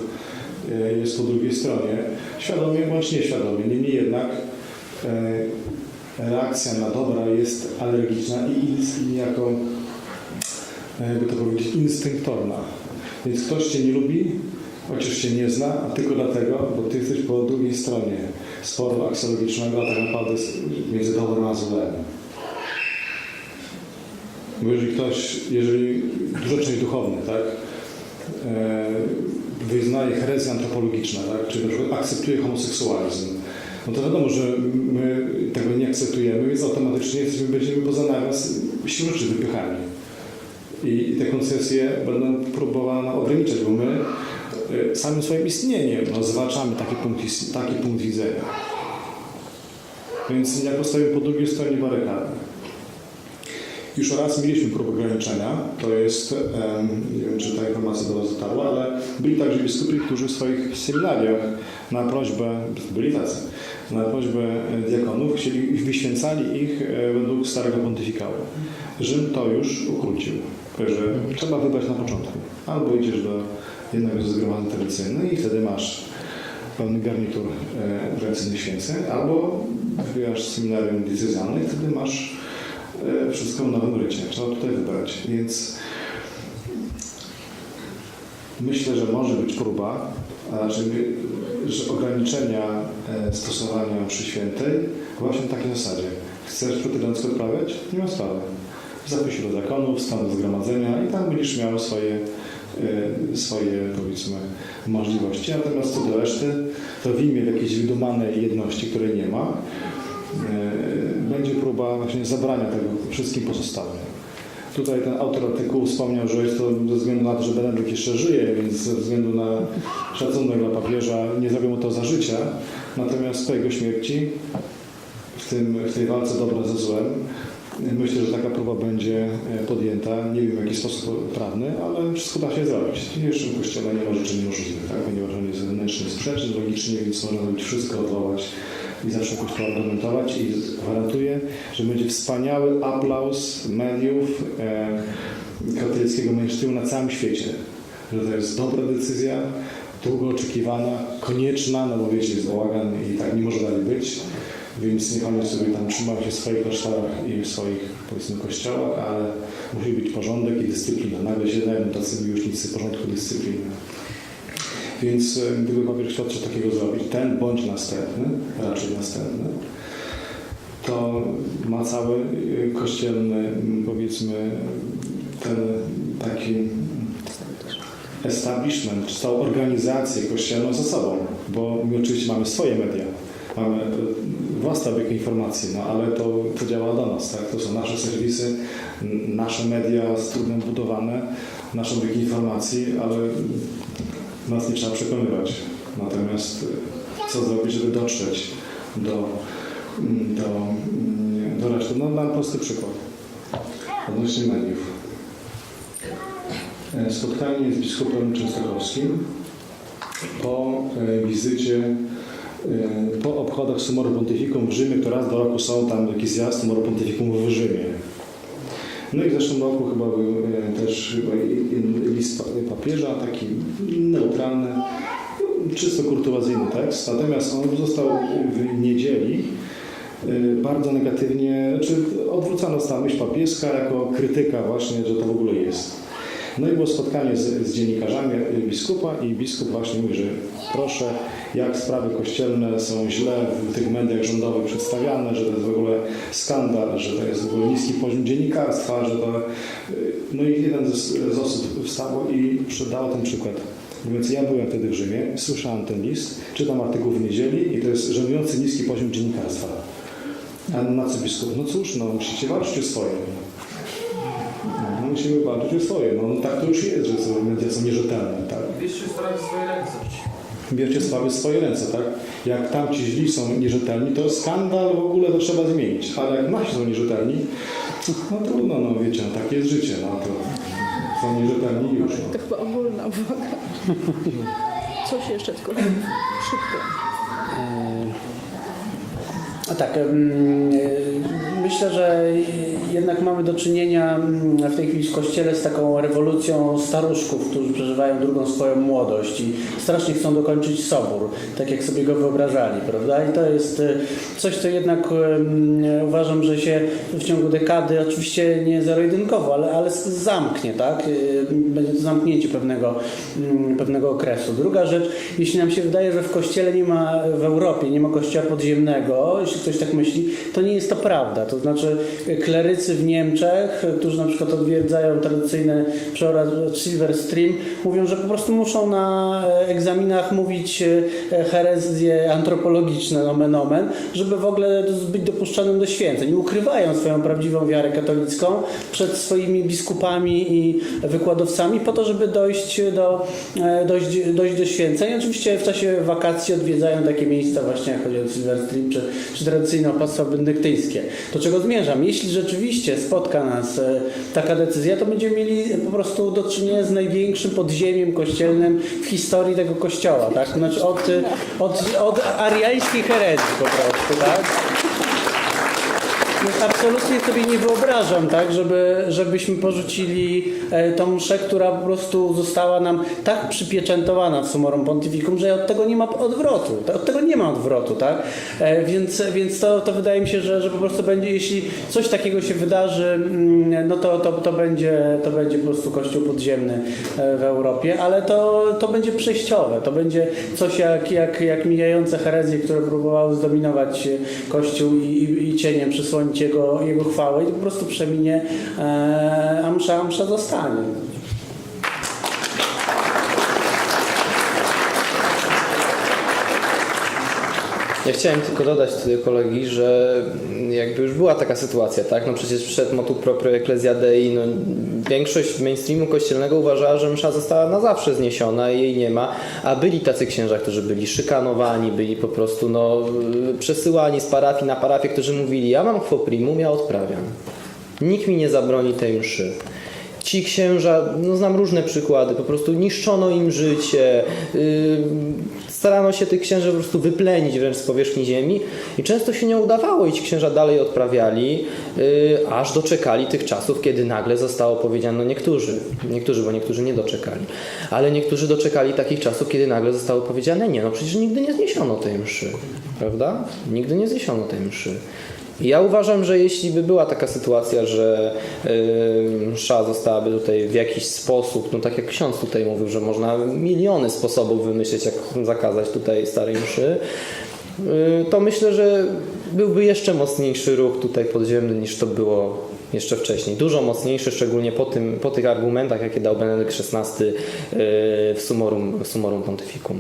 jest po drugiej stronie. Świadomie bądź nieświadomie. Niemniej jednak reakcja na dobra jest alergiczna i niejako, jakby to powiedzieć, instynktowna. Więc ktoś cię nie lubi, chociaż cię nie zna, a tylko dlatego, bo ty jesteś po drugiej stronie sporu aksjologicznego, a tak naprawdę między dobrem a złem. Bo jeżeli duża część duchowna, tak, wyznaje herezje antropologiczne, tak, czyli na przykład akceptuje homoseksualizm, no to wiadomo, że my tego nie akceptujemy, więc automatycznie będziemy poza naraz siłą rzeczy wypychani. I te koncesje będą próbowane ograniczać, bo my samym swoim istnieniem zwalczamy taki punkt widzenia. Więc jak postawimy po drugiej stronie barykady. Już raz mieliśmy próbę ograniczenia, to jest, nie wiem, czy ta informacja do Was dotarła, ale byli także biskupi, którzy w swoich seminariach na prośbę, byli tacy, na prośbę diakonów wyświęcali ich według starego pontyfikału. Rzym to już ukrócił, że trzeba wybrać na początku. Albo idziesz do jednego ze zgromadzeń tradycyjnych i wtedy masz pełny garnitur tradycyjnych święceń, albo wybierasz seminarium diecezjalne i wtedy masz wszystko w nowym rycie. Trzeba tutaj wybrać. Więc myślę, że może być próba, że ograniczenia stosowania mszy świętej właśnie na takiej zasadzie. Chcesz protestancko odprawiać? Nie ma sprawy. Zapisz się do zakonów, stan do zgromadzenia i tam będziesz miał swoje powiedzmy możliwości. Natomiast co do reszty, to w imię jakiejś wydumanej jedności, której nie ma, będzie próba właśnie zabrania tego wszystkim pozostałym. Tutaj ten autor artykułu wspomniał, że jest to ze względu na to, że Benedykt jeszcze żyje, więc ze względu na szacunek dla papieża nie zrobił mu to za życia. Natomiast po jego śmierci, w tej walce dobra ze złem, myślę, że taka próba będzie podjęta. Nie wiem w jaki sposób prawny, ale wszystko da się zrobić. W dzisiejszym kościele nie ma rzeczy niemożliwych, tak? Ponieważ on jest zewnętrzny, sprzeczny logicznie, więc można zrobić wszystko, odwołać i zawsze jakoś to argumentować i gwarantuję, że będzie wspaniały aplauz mediów katolickiego mainstreamu na całym świecie. Że to jest dobra decyzja, długo oczekiwana, konieczna, no bo wiecie, jest bałagan i tak nie może dalej być. Więc niech oni sobie tam trzymają się w swoich klasztorach i w swoich, powiedzmy, kościołach, ale musi być porządek i dyscyplina. Nagle się dają tacy miłośnicy porządku, dyscypliny. Więc gdyby papież chciał coś takiego zrobić, ten bądź następny, raczej następny, to ma cały kościelny, powiedzmy, ten taki establishment, czy całą organizację kościelną za sobą, bo my oczywiście mamy swoje media. Mamy własne obiegi informacji, no ale to działa do nas, tak? To są nasze serwisy, nasze media z trudem budowane, nasze obiegi informacji, ale nas nie trzeba przekonywać. Natomiast co zrobić, żeby dotrzeć do reszty? No dam prosty przykład odnośnie mediów. Spotkanie z biskupem częstochowskim po wizycie, po obchodach Summorum Pontificum w Rzymie, to raz do roku są tam jakiś zjazd Summorum Pontificum w Rzymie. No i w zeszłym roku chyba był też list papieża, taki neutralny, czysto kurtuazyjny tekst, natomiast on został w niedzieli bardzo negatywnie, czy odwrócona została myśl papieska jako krytyka właśnie, że to w ogóle jest. No i było spotkanie z dziennikarzami biskupa i biskup właśnie mówi, że proszę, jak sprawy kościelne są źle w tych mediach rządowych przedstawiane, że to jest w ogóle skandal, że to jest w ogóle niski poziom dziennikarstwa, że to... No i jeden z osób wstał i dał ten przykład. Mówiąc, ja byłem wtedy w Rzymie, słyszałem ten list, czytam artykuł w niedzieli i to jest żenujący niski poziom dziennikarstwa. A na co biskup? No cóż, no musicie walczyć o swoje. No, musimy walczyć o swoje. No tak to już jest, że media są nierzetelne. Tak? Bierzcie sprawy w swoje ręce. Bierzcie sprawy w swoje ręce, tak? Jak tam ci źli są nierzetelni, to skandal w ogóle to trzeba zmienić. Ale jak nasi są nierzetelni, no trudno, no wiecie, no takie jest życie, no to są nierzetelni już. No. To chyba ogólna uwaga. Coś jeszcze tylko szybko. A tak, myślę, że jednak mamy do czynienia w tej chwili w Kościele z taką rewolucją staruszków, którzy przeżywają drugą swoją młodość i strasznie chcą dokończyć Sobór, tak jak sobie go wyobrażali, prawda? I to jest coś, co jednak uważam, że się w ciągu dekady, oczywiście nie zero-jedynkowo, ale zamknie, tak? Będzie to zamknięcie pewnego okresu. Druga rzecz, jeśli nam się wydaje, że w Kościele nie ma, w Europie nie ma kościoła podziemnego, jeśli ktoś tak myśli, to nie jest to prawda. To znaczy klerycy w Niemczech, którzy na przykład odwiedzają tradycyjne przeorazy Silver Stream, mówią, że po prostu muszą na egzaminach mówić herezje antropologiczne, nomen omen, żeby w ogóle być dopuszczonym do święceń. I ukrywają swoją prawdziwą wiarę katolicką przed swoimi biskupami i wykładowcami po to, żeby dojść do święceń. Oczywiście w czasie wakacji odwiedzają takie miejsca właśnie, jak chodzi o Silver Stream, czy tradycyjne opłactwa benedyktyńskie. Do czego zmierzam? Jeśli rzeczywiście spotka nas taka decyzja, to będziemy mieli po prostu do czynienia z największym podziemiem kościelnym w historii tego kościoła, tak? Znaczy od ariańskiej herezji po prostu, tak? Absolutnie sobie nie wyobrażam, tak, żebyśmy porzucili tą mszę, która po prostu została nam tak przypieczętowana w Summorum Pontificum, że od tego nie ma odwrotu. Od tego nie ma odwrotu, tak? Więc to wydaje mi się, że po prostu będzie, jeśli coś takiego się wydarzy, no to będzie po prostu kościół podziemny w Europie, ale to będzie przejściowe. To będzie coś jak mijające herezje, które próbowały zdominować kościół i cieniem przysłonić jego chwałę i to po prostu przeminie, a msza zostanie. Ja chciałem tylko dodać do kolegi, że jakby już była taka sytuacja, tak? No przecież przed motu proprio Ecclesia Dei, no większość mainstreamu kościelnego uważała, że msza została na zawsze zniesiona i jej nie ma, a byli tacy księża, którzy byli szykanowani, byli po prostu przesyłani z parafii na parafię, którzy mówili, ja mam quo primum, ja odprawiam. Nikt mi nie zabroni tej mszy. Ci księża, znam różne przykłady, po prostu niszczono im życie, starano się tych księży po prostu wyplenić wręcz z powierzchni ziemi i często się nie udawało i ci księża dalej odprawiali, aż doczekali tych czasów, kiedy nagle zostało powiedziane, no niektórzy, bo niektórzy nie doczekali, ale niektórzy doczekali takich czasów, kiedy nagle zostało powiedziane, nie, no przecież nigdy nie zniesiono tej mszy, prawda? Nigdy nie zniesiono tej mszy. I ja uważam, że jeśli by była taka sytuacja, że msza zostałaby tutaj w jakiś sposób, no tak jak ksiądz tutaj mówił, że można miliony sposobów wymyśleć, jak zakazać tutaj starej mszy, to myślę, że byłby jeszcze mocniejszy ruch tutaj podziemny niż to było jeszcze wcześniej. Dużo mocniejszy, szczególnie po tych argumentach, jakie dał Benedykt XVI w Summorum Pontificum.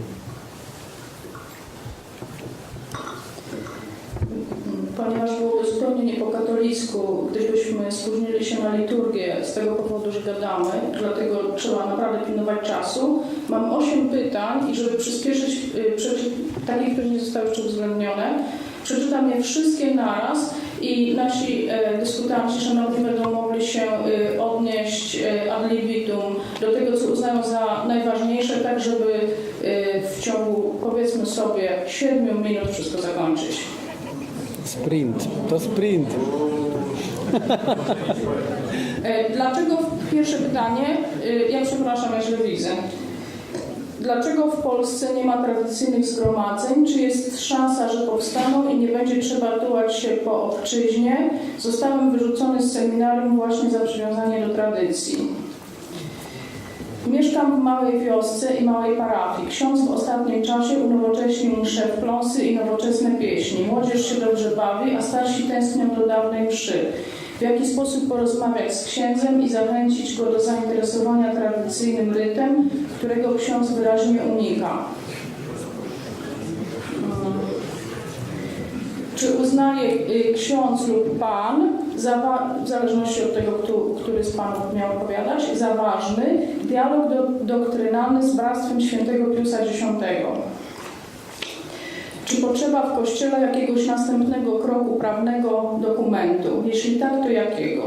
Ponieważ byłoby zupełnie nie po katolicku, gdybyśmy spóźnili się na liturgię z tego powodu, że gadamy, dlatego trzeba naprawdę pilnować czasu. Mam 8 pytań i żeby przyspieszyć takich, które nie zostały jeszcze uwzględnione, przeczytam je wszystkie naraz i nasi dyskutanci szanowni będą mogli się odnieść ad libitum do tego, co uznają za najważniejsze, tak żeby w ciągu, powiedzmy sobie, 7 minut wszystko zakończyć. Sprint, to sprint. Dlaczego, pierwsze pytanie, ja przepraszam, ja źle widzę. Dlaczego w Polsce nie ma tradycyjnych zgromadzeń? Czy jest szansa, że powstaną i nie będzie trzeba tułać się po obczyźnie? Zostałem wyrzucony z seminarium właśnie za przywiązanie do tradycji. Mieszkam w małej wiosce i małej parafii. Ksiądz w ostatnim czasie unowocześnił mszę w pląsy i nowoczesne pieśni. Młodzież się dobrze bawi, a starsi tęsknią do dawnej mszy. W jaki sposób porozmawiać z księdzem i zachęcić go do zainteresowania tradycyjnym rytem, którego ksiądz wyraźnie unika? Czy uznaje ksiądz lub pan, w zależności od tego, który z panów miał opowiadać, za ważny dialog doktrynalny z Bractwem Świętego Piusa X? Czy potrzeba w Kościele jakiegoś następnego kroku prawnego dokumentu? Jeśli tak, to jakiego?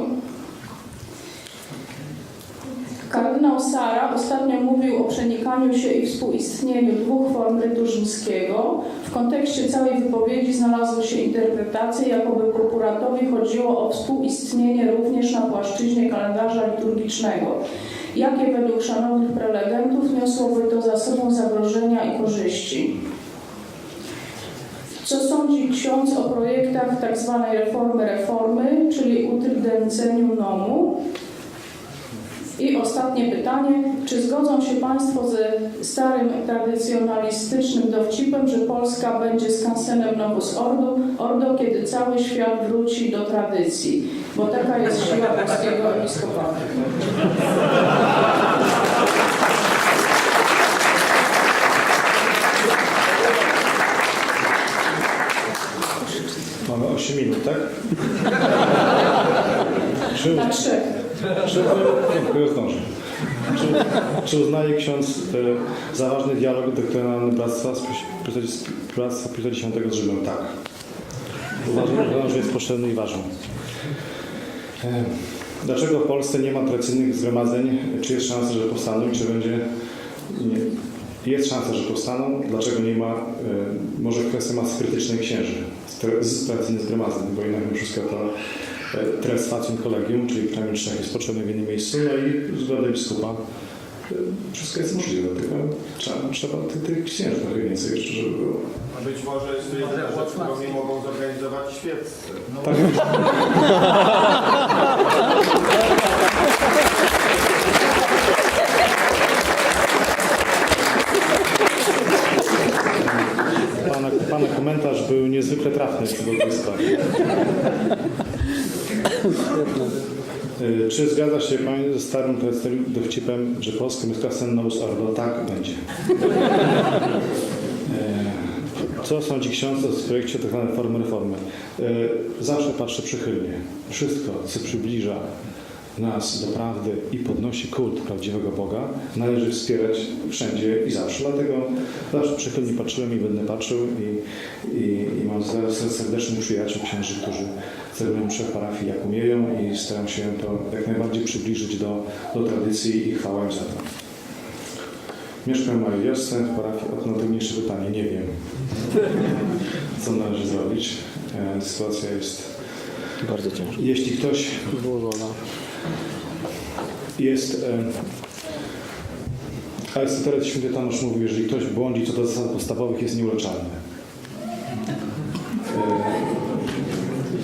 Kardynał Sara ostatnio mówił o przenikaniu się i współistnieniu dwóch form rytu rzymskiego. W kontekście całej wypowiedzi znalazły się interpretacje, jakoby prokuratowi chodziło o współistnienie również na płaszczyźnie kalendarza liturgicznego. Jakie według szanownych prelegentów niosłoby to za sobą zagrożenia i korzyści? Co sądzi ksiądz o projektach tzw. reformy, czyli utrzydzeniu nomu? I ostatnie pytanie, czy zgodzą się Państwo ze starym tradycjonalistycznym dowcipem, że Polska będzie skansenem Novus Ordo, kiedy cały świat wróci do tradycji? Bo taka jest siła polskiego episkopatu. Mamy 8 minut, tak? Na 3. Czy uznaje ksiądz za ważny dialog doktrynalny Bractwa Piusa X z Rzymem? Tak. Uważam, że jest potrzebny i ważny. Dlaczego w Polsce nie ma tradycyjnych zgromadzeń? Czy jest szansa, że powstaną i czy będzie... Nie. Jest szansa, że powstaną. Dlaczego nie ma? Może kwestia masy krytycznej księży z tradycyjnych zgromadzeń, bo jednak wszystko to tres factum collegium, czyli przynajmniej 3 jest potrzebne w jednym miejscu, no i zgoda biskupa. Wszystko jest możliwe, tylko trzeba tych księży trochę więcej jeszcze, żeby było. A być może jest to jeden płot, którą nie mogą zorganizować świeccy. Tak. Pana komentarz był niezwykle trafny co do tej sprawy. Czy zgadza się Pani ze starym dowcipem, że Polska jest klasem nous ordo? Tak będzie. Co sądzi ksiądz o projekcie tak zwanej formy reformy? Zawsze patrzę przychylnie. Wszystko, co przybliża nas do prawdy i podnosi kult prawdziwego Boga, należy wspierać wszędzie i zawsze. Dlatego zawsze przychylnie patrzyłem i będę patrzył i mam serdecznych przyjaciół, księży, którzy celebrują msze w parafii jak umieją i staram się to jak najbardziej przybliżyć do tradycji i chwała im za to. Mieszkam w mojej wiosce, w parafii. Na trudniejsze pytanie, nie wiem, co należy zrobić. Sytuacja jest Bardzo ciężko. Jeśli ktoś jest... Arystoteles Święty Tomasz mówi, jeżeli ktoś błądzi co do zasad podstawowych, jest nieuleczalny.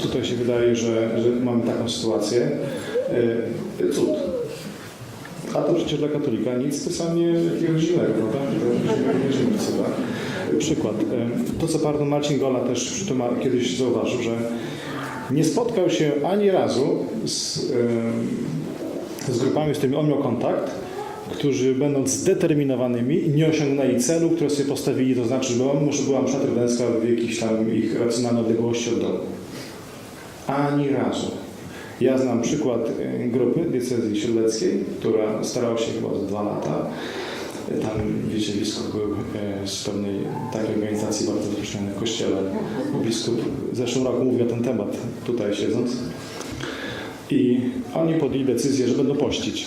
Tutaj się wydaje, że mamy taką sytuację. Cud. A to przecież dla katolika nic specjalnie jakiegoś zimnego, prawda? Przykład. To, co pardon Marcin Gola też kiedyś zauważył, że nie spotkał się ani razu z grupami, z którymi on miał kontakt, którzy będąc zdeterminowanymi nie osiągnęli celu, które sobie postawili, to znaczy, że może była msza trydencka w jakiejś tam ich racjonalnej odległości od domu. Ani razu. Ja znam przykład grupy diecezji siedleckiej, która starała się chyba za 2 lata. Tam, wiecie, biskup był z pewnej takiej organizacji bardzo zaproszonej w kościele. Biskup w zeszłym roku mówił o ten temat, tutaj siedząc. I oni podjęli decyzję, że będą pościć,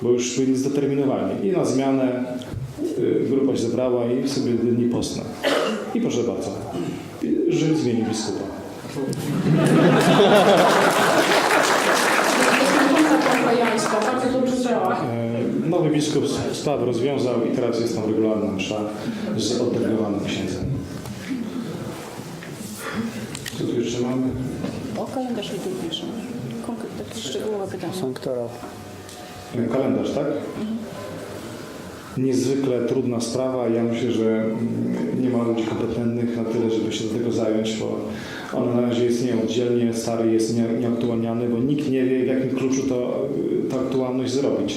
bo już byli zdeterminowani. I na zmianę grupa się zebrała i sobie dni postne. I proszę bardzo, Rzym zmienił biskupa. Bardzo dobrze działa. Nowy biskup sprawę rozwiązał i teraz jest tam regularna msza z oddelegowanym księdzem. Co tu jeszcze mamy? O kalendarz liturgiczny. Takie szczegółowe pytania. Sanktora. Kalendarz, tak? Niezwykle trudna sprawa. Ja myślę, że nie ma ludzi kompetentnych na tyle, żeby się do tego zająć, bo on na razie jest nieoddzielnie, stary jest nieaktualniany, bo nikt nie wie, w jakim kluczu tę aktualność zrobić.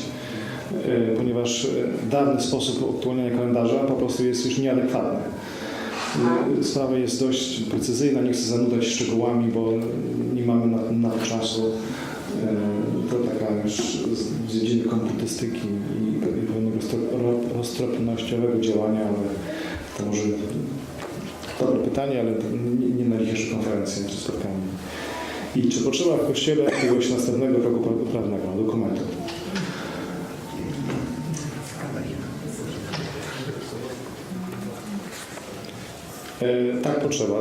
Ponieważ dawny sposób aktualniania kalendarza po prostu jest już nieadekwatny. Sprawa jest dość precyzyjna, nie chcę zanudzać szczegółami, bo nie mamy na to czasu. To taka już z dziedziny komputystyki i pewnego roztropnościowego działania, ale to może dobre pytanie, ale nie na dzisiejszej konferencji czy spotkaniu. I czy potrzeba w Kościele jakiegoś następnego kroku prawnego, dokumentu? Tak, potrzeba.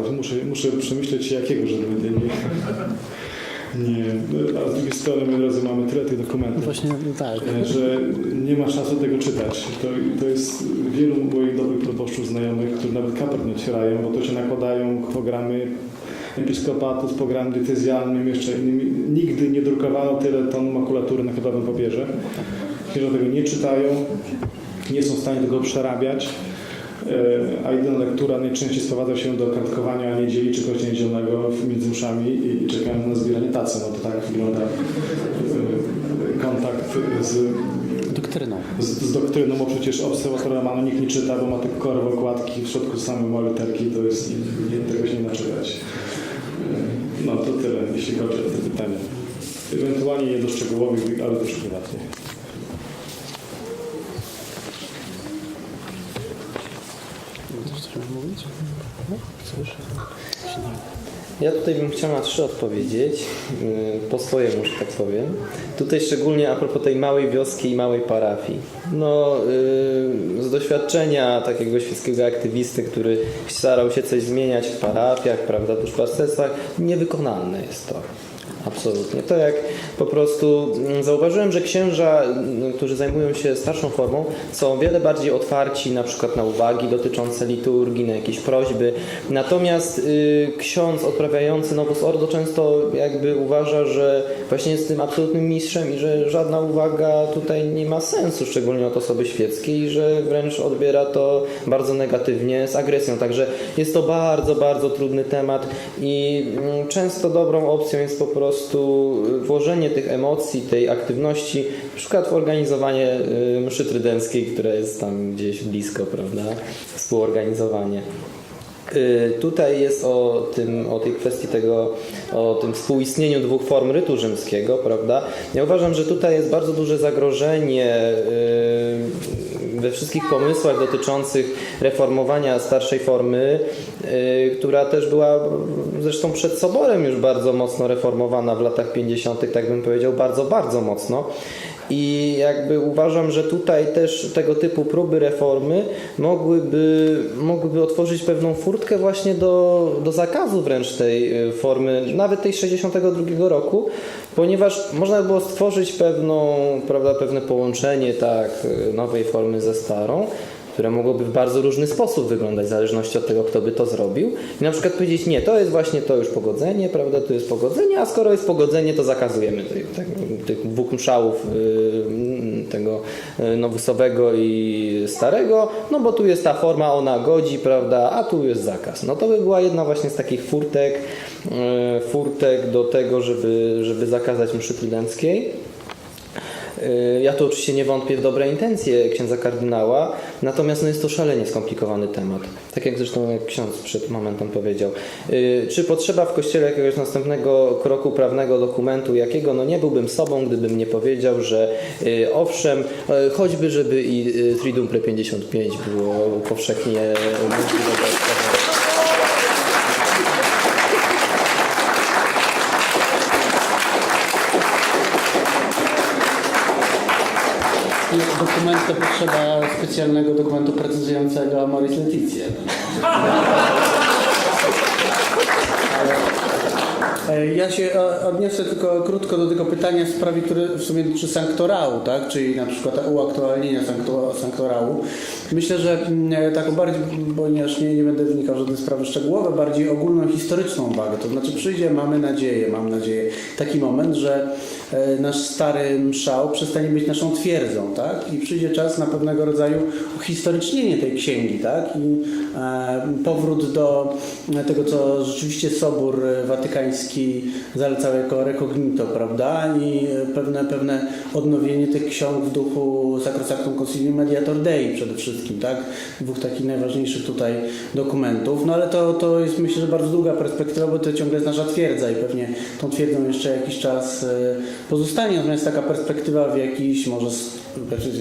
Muszę przemyśleć jakiego, żeby nie. A z drugiej strony my drodzy mamy tyle tych dokumentów, Właśnie tak. że nie ma czasu tego czytać. To jest wielu moich dobrych proboszczów znajomych, którzy nawet kapel nie otwierają, bo to się nakładają programy episkopatu z programem diecezjalnym, jeszcze innymi. Nigdy nie drukowano tyle ton makulatury na chytrowym papierze. Księża tego nie czytają, nie są w stanie tego przerabiać. A jedyna lektura najczęściej sprowadza się do kartkowania niedzieli czy kościoła niedzielnego między mszami i czekają na zbieranie tacy. No to tak wygląda kontakt z doktryną, bo przecież obserwatora romanu nikt nie czyta, bo ma tylko korowe okładki, w środku same małe literki, to jest, tego się nie da czytać. No to tyle, jeśli chodzi o te pytania. Ewentualnie nie do szczegółowych, ale też prywatnie. Coś mówić? No, słyszę. Ja tutaj bym chciał na 3 odpowiedzieć, po swojemu, że tak powiem. Tutaj szczególnie a propos tej małej wioski i małej parafii. No, z doświadczenia takiego świeckiego aktywisty, który starał się coś zmieniać w parafiach, prawda, duszpasterstwach, niewykonalne jest to. Absolutnie. To jak po prostu zauważyłem, że księża, którzy zajmują się starszą formą, są o wiele bardziej otwarci na przykład na uwagi dotyczące liturgii, na jakieś prośby. Natomiast ksiądz odprawiający Novus Ordo często jakby uważa, że właśnie jest tym absolutnym mistrzem i że żadna uwaga tutaj nie ma sensu, szczególnie od osoby świeckiej, i że wręcz odbiera to bardzo negatywnie, z agresją. Także jest to bardzo, bardzo trudny temat i często dobrą opcją jest po prostu włożenie tych emocji, tej aktywności, na przykład w organizowanie mszy trydenckiej, która jest tam gdzieś blisko, prawda? Współorganizowanie. Tutaj jest o tej kwestii o tym współistnieniu 2 form rytu rzymskiego, prawda? Ja uważam, że tutaj jest bardzo duże zagrożenie we wszystkich pomysłach dotyczących reformowania starszej formy, która też była zresztą przed Soborem już bardzo mocno reformowana w latach 50., tak bym powiedział, bardzo, bardzo mocno. I jakby uważam, że tutaj też tego typu próby reformy mogłyby otworzyć pewną furtkę właśnie do zakazu wręcz tej formy, nawet tej 62 roku, ponieważ można by było stworzyć pewne połączenie nowej formy ze starą, które mogłoby w bardzo różny sposób wyglądać w zależności od tego, kto by to zrobił. I na przykład powiedzieć, nie, to jest właśnie to już pogodzenie, prawda, to jest pogodzenie, a skoro jest pogodzenie, to zakazujemy tych 2 mszałów, tego nowusowego i starego, no bo tu jest ta forma, ona godzi, prawda, a tu jest zakaz. No to by była jedna właśnie z takich furtek do tego, żeby zakazać mszy trydenckiej. Ja tu oczywiście nie wątpię w dobre intencje księdza kardynała, natomiast jest to szalenie skomplikowany temat. Tak jak zresztą ksiądz przed momentem powiedział. Czy potrzeba w Kościele jakiegoś następnego kroku prawnego, dokumentu jakiego? No nie byłbym sobą, gdybym nie powiedział, że owszem, choćby żeby i Triduum Pre 55 było powszechnie możliwe. Dokument to potrzeba specjalnego dokumentu precyzującego Amoris Laetitia. Ja się odniosę tylko krótko do tego pytania w sprawie, które w sumie dotyczy sanktorału, tak? Czyli na przykład uaktualnienia sanktorału. Myślę, że taką bardziej, ponieważ nie będę wnikał w żadne sprawy szczegółowe, bardziej ogólną historyczną wagę. To znaczy przyjdzie, mam nadzieję, taki moment, że nasz stary mszał przestanie być naszą twierdzą, tak? I przyjdzie czas na pewnego rodzaju uhistorycznienie tej księgi, tak? I powrót do tego, co rzeczywiście Sobór Watykański zalecał jako recognito, prawda? I pewne odnowienie tych ksiąg w duchu Sacrosanctum Concilium Mediator Dei przede wszystkim, tak? 2 takich najważniejszych tutaj dokumentów. No ale to jest, myślę, że bardzo długa perspektywa, bo to ciągle jest nasza twierdza i pewnie tą twierdzą jeszcze jakiś czas pozostanie. Natomiast taka perspektywa w jakiś może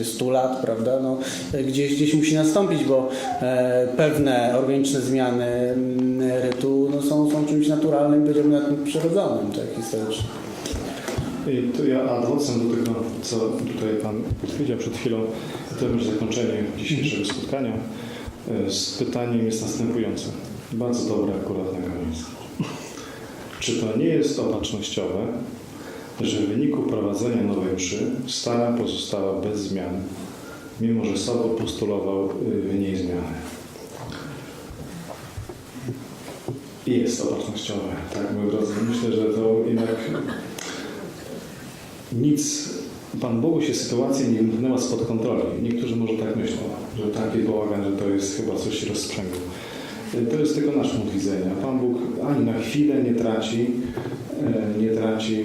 100 lat, prawda? No, gdzieś musi nastąpić, bo pewne organiczne zmiany rytu są czymś naturalnym, powiedziałbym nawet przyrodzonym, tak, historycznie. I tu ja ad vocem do tego, co tutaj Pan powiedział przed chwilą, to będzie zakończenie dzisiejszego spotkania. Z pytaniem jest następujące. Bardzo dobre akurat na koniec. Czy to nie jest opatrznościowe, że w wyniku prowadzenia nowej mszy stara pozostała bez zmian, mimo że Sobór postulował w niej zmiany? I jest opatrznościowe, tak, moi drodzy. Myślę, że to jednak Pan Bogu się sytuacja nie wymknęła spod kontroli. Niektórzy może tak myślą, że taki bałagan, że to jest chyba coś rozprzęgu. To jest tylko nasz punkt widzenia. Pan Bóg ani na chwilę nie traci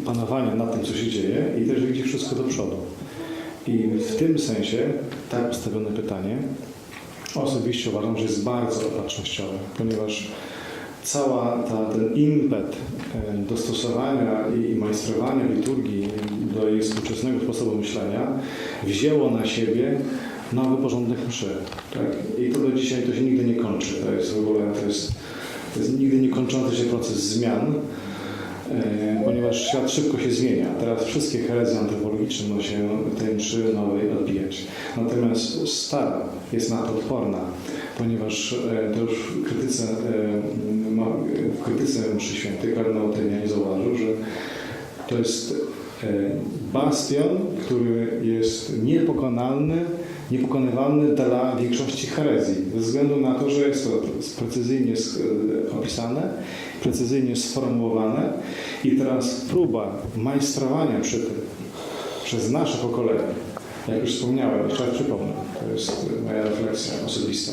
panowania nad tym, co się dzieje i też widzi wszystko do przodu. I w tym sensie tak postawione pytanie osobiście uważam, że jest bardzo opatrznościowe, ponieważ ten impet dostosowania i majstrowania liturgii do jej współczesnego sposobu myślenia wzięło na siebie nowy porządek mszy. Tak? I to do dzisiaj to się nigdy nie kończy. To jest w ogóle to jest nigdy nie kończący się proces zmian, ponieważ świat szybko się zmienia. Teraz wszystkie herezje antropologiczne muszą się tej mszy nowej odbijać. Natomiast stara jest na to odporna, ponieważ to już w krytyce mszy świętej kardynał Tymian zauważył, że to jest bastion, który jest niepokonywalny dla większości herezji, ze względu na to, że jest to precyzyjnie opisane, precyzyjnie sformułowane i teraz próba majstrowania przy tym przez nasze pokolenie, jak już wspomniałem, jeszcze raz przypomnę, to jest moja refleksja osobista,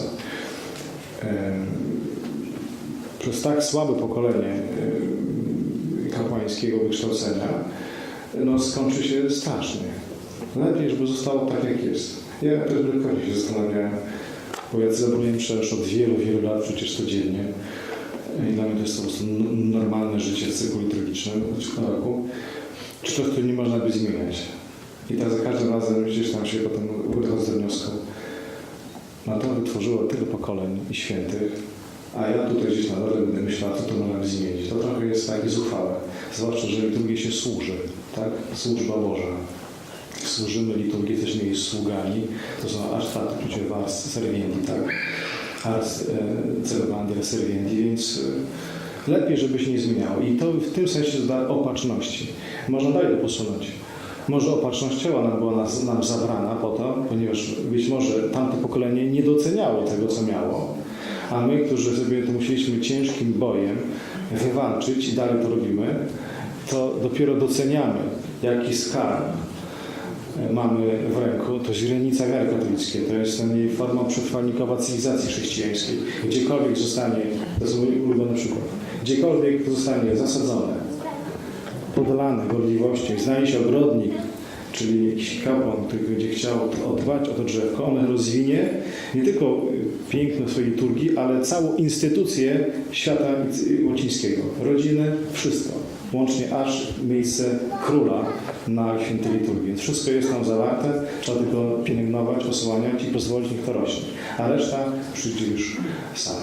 przez tak słabe pokolenie kapłańskiego wykształcenia skończy się strasznie. Lepiej, żeby zostało tak, jak jest. Ja też wielokrotnie się zastanawiałem, bo ja celebruję przecież od wielu, wielu lat przecież codziennie. I dla mnie to jest po prostu normalne życie w cyklu liturgicznym w roku. Czy to nie można by zmieniać? I tak za każdym razem gdzieś tam się potem wychodzę do wniosku. No to wytworzyło tyle pokoleń i świętych, a ja tutaj gdzieś na dole będę myślał, co to można by zmienić. To trochę jest takie zuchwałe. Zwłaszcza, że liturgii się służy, tak? Służba Boża. Służymy liturgii, jesteśmy jej sługami. To są aż tak przecież ars serviendi, tak? Ars celebrandi serviendi, więc lepiej, żeby się nie zmieniało. I to w tym sensie da opatrzności. Można dalej posunąć. Może opatrznościowa była nam zabrana po to, ponieważ być może tamte pokolenie nie doceniało tego, co miało, a my, którzy sobie to musieliśmy ciężkim bojem wywalczyć i dalej to robimy, to dopiero doceniamy, jaki skarb mamy w ręku. To źrenica wiary katolickiej, to jest jej forma przetrwalnikowa cywilizacji chrześcijańskiej. Gdziekolwiek zostanie, to jest mój ulubiony przykład, gdziekolwiek to zostanie zasadzone, podlane gorliwością i znajdzie się ogrodnik, czyli jakiś kapłan, który będzie chciał dbać o to drzewko, ono rozwinie nie tylko piękno swojej liturgii, ale całą instytucję świata łacińskiego. Rodziny, wszystko. Łącznie aż miejsce króla na świętej liturgii. Więc wszystko jest tam zawarte, trzeba tylko pielęgnować, osłaniać i pozwolić, niech to rośnie. A reszta przyjdzie już sama.